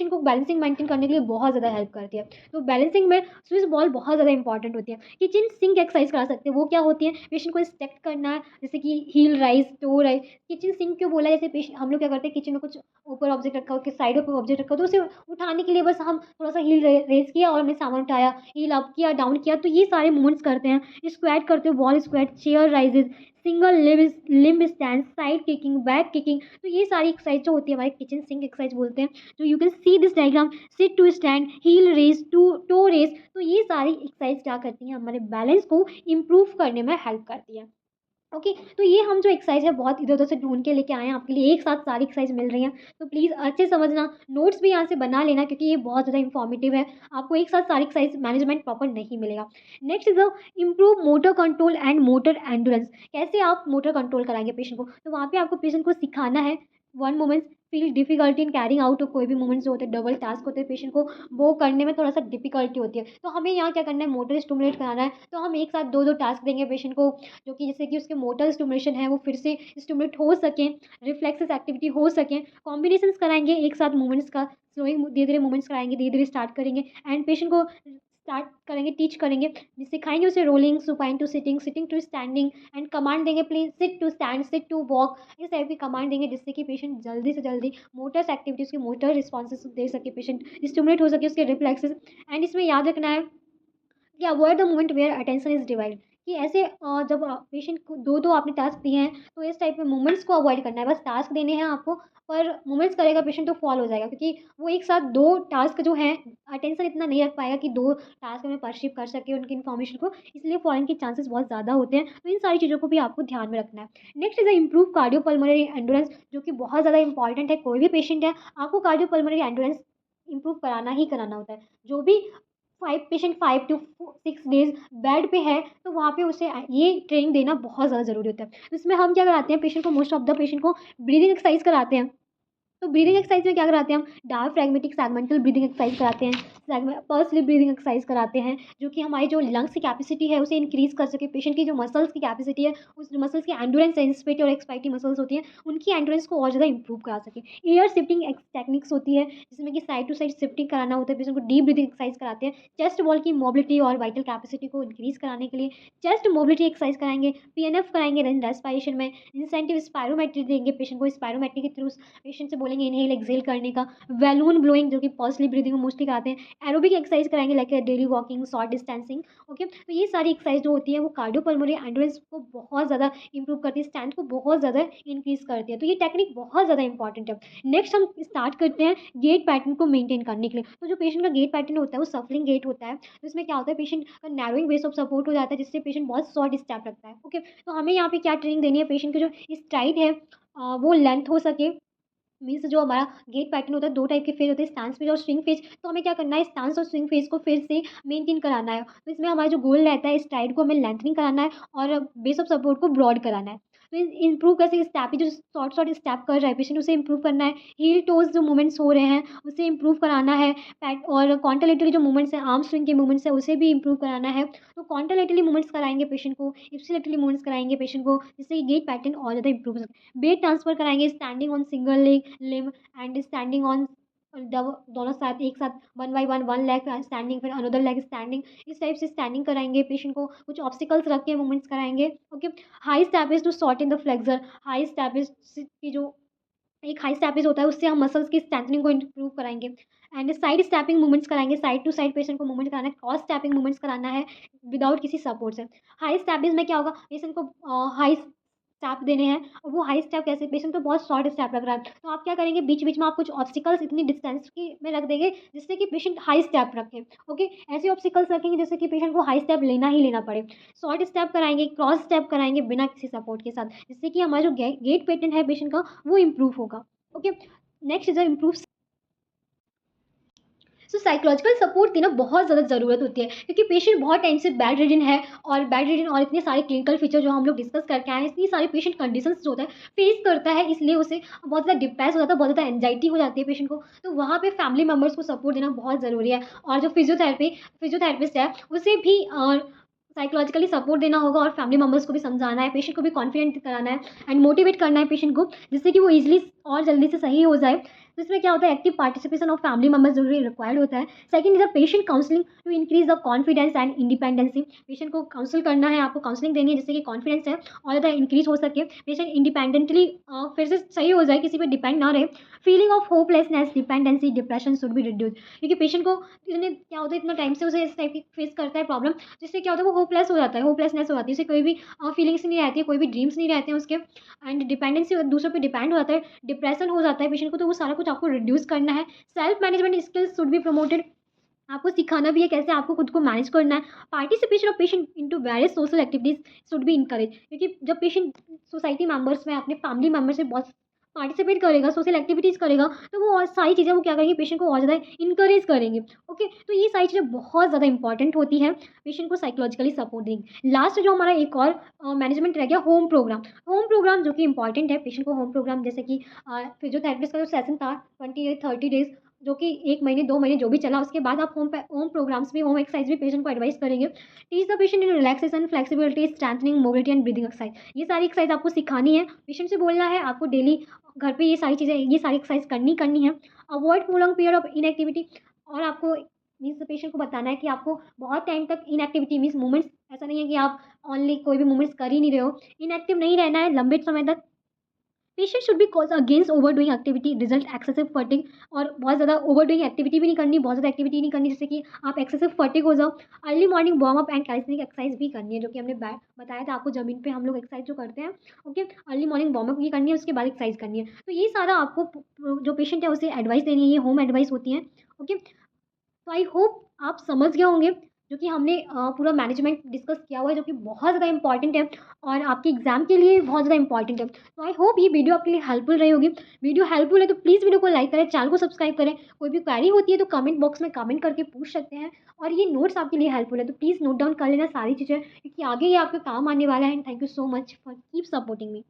को बैलेंसिंग मेंटेन करने के लिए बहुत ज़्यादा हेल्प करती है। तो बैलेंसिंग में स्विस बॉल बहुत ज़्यादा इंपॉर्टेंट होती है। किचन सिंक एक्सरसाइज करा सकते हैं, वो क्या होती है, पेशेंट को स्टेक्ट करना है, जैसे कि heel raise, toe raise. Kitchen sink क्यों बोला, जैसे पेशेंट हम लोग क्या करते हैं, किचन में कुछ ऊपर ऑब्जेक्ट रखा हो, साइड पर ऑब्जेक्ट रखा हो, तो उसे उठाने के लिए बस हम थोड़ा सा हील रेज किया और हमने सामान उठाया, हील अप किया, डाउन किया। तो ये सारे मूवमेंट्स करते हैं। स्क्वाट करते हो, wall squat, chair rises, single limb stand, side kicking, back kicking. तो ये सारी एक्सरसाइज जो होती है हमारे किचन सिंक एक्सरसाइज बोलते हैं। तो you can see this diagram, sit to stand, heel raise, toe raise. तो ये सारी एक्सरसाइज क्या करती हैं, हमारे बैलेंस को इम्प्रूव करने में हेल्प करती है। ओके, तो ये हम जो एक्सरसाइज है बहुत इधर उधर से ढूंढ के लेके आए हैं आपके लिए, एक साथ सारी एक्सरसाइज मिल रही हैं। तो प्लीज़ अच्छे समझना, नोट्स भी यहाँ से बना लेना, क्योंकि ये बहुत ज़्यादा इंफॉर्मेटिव है। आपको एक साथ सारी एक्सरसाइज मैनेजमेंट प्रॉपर नहीं मिलेगा। Next is improve motor control and motor endurance. कैसे आप मोटर कंट्रोल कराएंगे पेशेंट को, तो वहाँ पे आपको पेशेंट को सिखाना है one moments feel difficulty in carrying out, कोई भी मोमेंट्स जो होते हैं डबल टास्क होते हैं पेशेंट को वो करने में थोड़ा सा डिफिकल्टी होती है। तो हमें यहाँ क्या करना है, मोटर स्टिमुलेट कराना है। तो हम एक साथ दो दो टास्क देंगे पेशेंट को, जो कि जिससे कि उसके मोटर स्टिमुलेशन है वो फिर से स्टिमुलेट हो सकें, रिफ्लेक्सेस एक्टिविटी हो सकें। कॉम्बिनेशंस कराएंगे एक साथ मूवमेंट्स का, स्लोइंग धीरे धीरे मूवमेंट्स कराएंगे, धीरे धीरे स्टार्ट करेंगे एंड पेशेंट को स्टार्ट करेंगे, टीच करेंगे, सिखाएंगे उसे rolling, supine to sitting, sitting to standing and command देंगे please sit to stand, sit to walk, इस टाइप की कमांड देंगे जिससे कि पेशेंट जल्दी से जल्दी मोटर्स एक्टिविटीज़ के मोटर रिस्पॉन्सेस दे सके, पेशेंट स्टिमुलेट हो सके उसके रिफ्लेक्सेस। एंड इसमें याद रखना है कि avoid the moment where attention is divide, कि ऐसे जब पेशेंट को दो दो आपने टास्क दिए हैं तो इस टाइप में मोमेंट्स को अवॉइड करना है। बस टास्क देने हैं आपको, पर मोमेंट्स करेगा पेशेंट तो फॉल हो जाएगा, क्योंकि वो एक साथ दो टास्क जो हैं अटेंशन इतना नहीं रख पाएगा कि दो टास्क में परसीव कर सके उनकी इन्फॉर्मेशन को, इसलिए फॉलन के चांसेस बहुत ज़्यादा होते हैं। तो इन सारी चीज़ों को भी आपको ध्यान में रखना है। Next is a improve cardiopulmonary endurance, जो कि बहुत ज़्यादा इंपॉर्टेंट है। कोई भी पेशेंट है आपको कार्डियोपल्मोनरी एंडोरेंस इंप्रूव कराना ही कराना होता है। जो भी 5 टू 6 डेज़ बेड पे है तो वहाँ पे उसे ये ट्रेनिंग देना बहुत ज़्यादा ज़रूरी होता है। तो इसमें हम क्या कराते हैं, पेशेंट को मोस्ट ऑफ द पेशेंट को ब्रीदिंग एक्सरसाइज कराते हैं। तो ब्रीदिंग एक्सरसाइज में क्या कराते हैं हम, डायफ्रैग्मेटिक सेगमेंटल ब्रीदिंग एक्सरसाइज कराते हैं, पर्स लिप ब्रीदिंग एक्सरसाइज कराते हैं, जो कि हमारी जो लंग्स की कैपेसिटी है उसे इंक्रीज कर सके। पेशेंट की जो मसल्स की कैपेसिटी है, उस मसल्स की एंडोरेंस, इंस्पेटी और एक्सपाइटी मसल्स होती हैं, उनकी एंडोरेंस को और ज़्यादा इंप्रूव करा सके। एयर शिफ्टिंग टेक्निक्स होती है जिसमें कि साइड टू साइड शिफ्टिंग कराना होता है। पेशेंट को डीप ब्रीदिंग एक्सरसाइज कराते हैं चेस्ट वॉल की मोबिलिटी और वाइटल कैपेसिटी को इंक्रीज कराने के लिए। चेस्ट मोबिलिटी एक्सरसाइज कराएंगे, पीएनएफ कराएंगे रेस्पिरेशन में, इंसेंटिव स्पायरोमेट्री देंगे पेशेंट को, स्पायरोमेट्री के थ्रू पेशेंट से बोलेंगे इनहेल एक्सेल करने का, बैलून ब्लोइंग जो कि पर्सली ब्रीदिंग में मोस्टली कराते हैं, एरोबिक एक्सरसाइज कराएंगे like daily walking, short distancing. Okay, तो ये सारी एक्सरसाइज जो होती है वो कार्डियोपल्मोनरी एंडोरेंस को बहुत ज़्यादा इंप्रूव करती है, स्ट्रेंथ को बहुत ज़्यादा इंक्रीज करती है। तो ये टेक्निक बहुत ज़्यादा इंपॉर्टेंट है। नेक्स्ट हम स्टार्ट करते हैं गेट पैटर्न को मेंटेन करने के लिए। तो जो पेशेंट का गेट पैटर्न होता है वो सफलिंग गेट होता है। तो इसमें क्या होता है, पेशेंट का नैरोइंग बेस ऑफ सपोर्ट हो जाता है जिससे पेशेंट बहुत शॉर्ट स्टेप रखता है। ओके, तो हमें यहाँ पे क्या ट्रेनिंग देनी है, पेशेंट की जो स्ट्राइड है वो लेंथ हो सके। मीन्स जो हमारा गेट पैटर्न होता है दो टाइप के फेज होते हैं, स्टांस फेज और स्विंग फेज। तो हमें क्या करना है, स्टांस और स्विंग फेज को फिर से मेंटेन कराना है। तो इसमें हमारा जो गोल रहता है, स्ट्राइड को हमें लेंथनिंग कराना है और बेस ऑफ सपोर्ट को ब्रॉड कराना है। तो इंप्रूव कैसे, स्टेप जो शॉर्ट शॉर्ट स्टेप कर रहा है पेशेंट उसे इंप्रूव करना है। हील टोज जो मूवमेंट्स हो रहे हैं उसे इंप्रूव कराना है। पैट और कॉन्टरलेटरली जो मूवमेंट्स हैं, आर्म स्विंग के मूवमेंट्स है उसे भी इंप्रूव कराना है। तो कॉन्टरलेटरली मूवमेंट्स कराएंगे पेशेंट को, इप्सिलेटरली मूवमेंट्स कराएंगे पेशेंट को, जिससे कि गेट पैटर्न और ज़्यादा इंप्रूव हो सके। वेट ट्रांसफर कराएंगे, standing on single leg limb and standing on दोनों साथ एक साथ one by one leg standing, फिर अनदर लेग स्टैंडिंग, इस टाइप से स्टैंडिंग कराएंगे पेशेंट को। कुछ ऑब्स्टिकल्स रख के मूवमेंट्स कराएंगे। Okay, high steppage to short in the flexor, high steppage की जो एक हाई स्टैपिज होता है उससे हम मसल्स की स्ट्रेंथनिंग को इंप्रूव कराएंगे। एंड साइड स्टैपिंग मूवमेंट्स कराएंगे, साइड टू साइड पेशेंट को मूवमेंट कराना है, क्रॉस स्टैपिंग मूवमेंट्स कराना है विदाउट किसी सपोर्ट से। हाई स्टैपिज में क्या होगा, पेशेंट को हाई स्टेप देने हैं और वो हाई स्टेप कैसे, पेशेंट तो बहुत शॉर्ट स्टेप रख रहा है तो आप क्या करेंगे, बीच बीच में आप कुछ ऑब्स्टिकल्स इतनी डिस्टेंस की में रख देंगे जिससे कि पेशेंट हाई स्टेप रखे। ओके, ऐसे ऑब्स्टिकल्स रखेंगे जिससे कि पेशेंट को हाई स्टेप लेना ही लेना पड़े। शॉर्ट स्टेप कराएंगे, क्रॉस स्टेप कराएंगे बिना किसी सपोर्ट के साथ, जिससे कि हमारा जो गेट पैटर्न है पेशेंट का वो इंप्रूव होगा। Okay, next is improve. So psychological support की ना बहुत ज़्यादा ज़रूरत होती है, क्योंकि पेशेंट बहुत टाइम से बेड रिडन है और बेड रिडन और इतने सारे क्लिनिकल फीचर जो हम लोग डिस्कस करके आए हैं, इतनी सारी पेशेंट कंडीशंस जो होता है फेस करता है, इसलिए उसे बहुत ज़्यादा डिप्रेस हो जाता है, बहुत ज़्यादा एंजाइटी हो जाती है पेशेंट को। तो वहाँ पे फैमिली मेम्बर्स को सपोर्ट देना बहुत ज़रूरी है। और जो फिजियोथेरेपिस्ट है उसे भी साइकोलॉजिकली सपोर्ट देना होगा और फैमिली मेम्बर्स को भी समझाना है, पेशेंट को भी कॉन्फिडेंट कराना है एंड मोटिवेट करना है पेशेंट को, जिससे कि वो ईजिली और जल्दी से सही हो जाए। तो इसमें क्या होता है, active participation of family members जरूरी रिक्वायर्ड होता है। Second is a patient counselling to increase the confidence and independency. Patient को काउंसिल करना है, आपको काउंसलिंग देनी है जिससे कि कॉन्फिडेंस है और ज़्यादा इंक्रीज हो सके, पेशेंट इंडिपेंडेंटली फिर से सही हो जाए, किसी पर डिपेंड ना रहे। Feeling of hopelessness, dependency, depression should be reduce, क्योंकि पेशेंट को इतने क्या होता है, इतना टाइम से उसे इस टाइप की फेस करता है प्रॉब्लम, जिससे क्या होता है वो होपलेस हो जाता है, होपलेसनेस हो जाती है, उसे कोई भी फीलिंग्स नहीं रहती है, कोई भी ड्रीम्स नहीं रहते हैं उसके, एंड डिपेंडेंसी दूसरों पे डिपेंड हो जाता है, डिप्रेशन हो जाता है पेशेंट को। तो वो सारा कुछ आपको रिड्यूस करना है। Self management skills should be promoted, आपको सिखाना भी है कैसे आपको खुद को मैनेज करना है। Participation of patient into various social activities should be encourage, क्योंकि जब पेशेंट सोसाइटी मेंबर्स में अपने फैमिली मेम्बर से बहुत पार्टिसिपेट करेगा, सोशल एक्टिविटीज़ करेगा, तो वो और सारी चीज़ें वो क्या करेंगे, पेशेंट को और ज़्यादा इनकरेज करेंगे। ओके, तो ये सारी चीज़ें बहुत ज़्यादा इंपॉर्टेंट होती हैं पेशेंट को साइकोलॉजिकली सपोर्ट देंगे। लास्ट जो हमारा एक और मैनेजमेंट रह गया, होम प्रोग्राम। होम प्रोग्राम जो कि इंपॉर्टेंट है, पेशेंट को होम प्रोग्राम जैसे कि फिजियोथेरेपिस्ट का जो सेशन था 20 या 30 डेज़, जो कि 1 महीने 2 महीने जो भी चला, उसके बाद आप होम प्रोग्राम्स भी, होम एक्सरसाइज भी पेशेंट को एडवाइस करेंगे। Teach the patient in relaxation, flexibility, strengthening, mobility and breathing exercise. ये सारी एक्सरसाइज आपको सिखानी है, पेशेंट से बोलना है आपको डेली घर पे, ये सारी चीज़ें, ये सारी एक्सरसाइज करनी है। Avoid prolong period of inactivity, और आपको मीन्स पेशेंट को बताना है कि आपको बहुत टाइम तक इनएक्टिविटी मीन्स मूवमेंट्स, ऐसा नहीं है कि आप ओनली कोई भी मूवमेंट्स कर ही नहीं रहे हो, इनएक्टिव नहीं रहना है लंबे समय तक। Patient should be cautioned against overdoing activity, result excessive fatigue, और बहुत ज़्यादा ओवरडूइंग एक्टिविटी भी नहीं करनी, बहुत ज़्यादा एक्टिविटी नहीं करनी जिससे कि आप एक्सेसिव फटिग हो जाओ। Early morning warm up and calisthenic exercise भी करनी है, जो कि हमने बताया था आपको, ज़मीन पे हम लोग एक्सरसाइज जो करते हैं। Okay, early morning warm up भी करनी है, उसके बाद एक्सरसाइज करनी है। तो ये सारा आपको जो पेशेंट है उसे एडवाइस देनी है, ये होम एडवाइस होती हैं। ओके, तो आई होप आप समझ गए होंगे, जो कि हमने पूरा मैनेजमेंट डिस्कस किया हुआ है, जो कि बहुत ज़्यादा इंपॉर्टेंट है और आपके एग्जाम के लिए बहुत ज़्यादा इंपॉर्टेंट है। तो आई होप ये वीडियो आपके लिए हेल्पफुल रही होगी। वीडियो हेल्पफुल है तो प्लीज़ वीडियो को लाइक करें, चैनल को सब्सक्राइब करें। कोई भी क्वेरी होती है तो कमेंट बॉक्स में कमेंट करके पूछ सकते हैं, और ये नोट्स आपके लिए हेल्पफुल है तो प्लीज़ नोट डाउन कर लेना सारी चीज़ें, क्योंकि आगे ये आपके काम आने वाला है। And thank you so much for keep supporting me.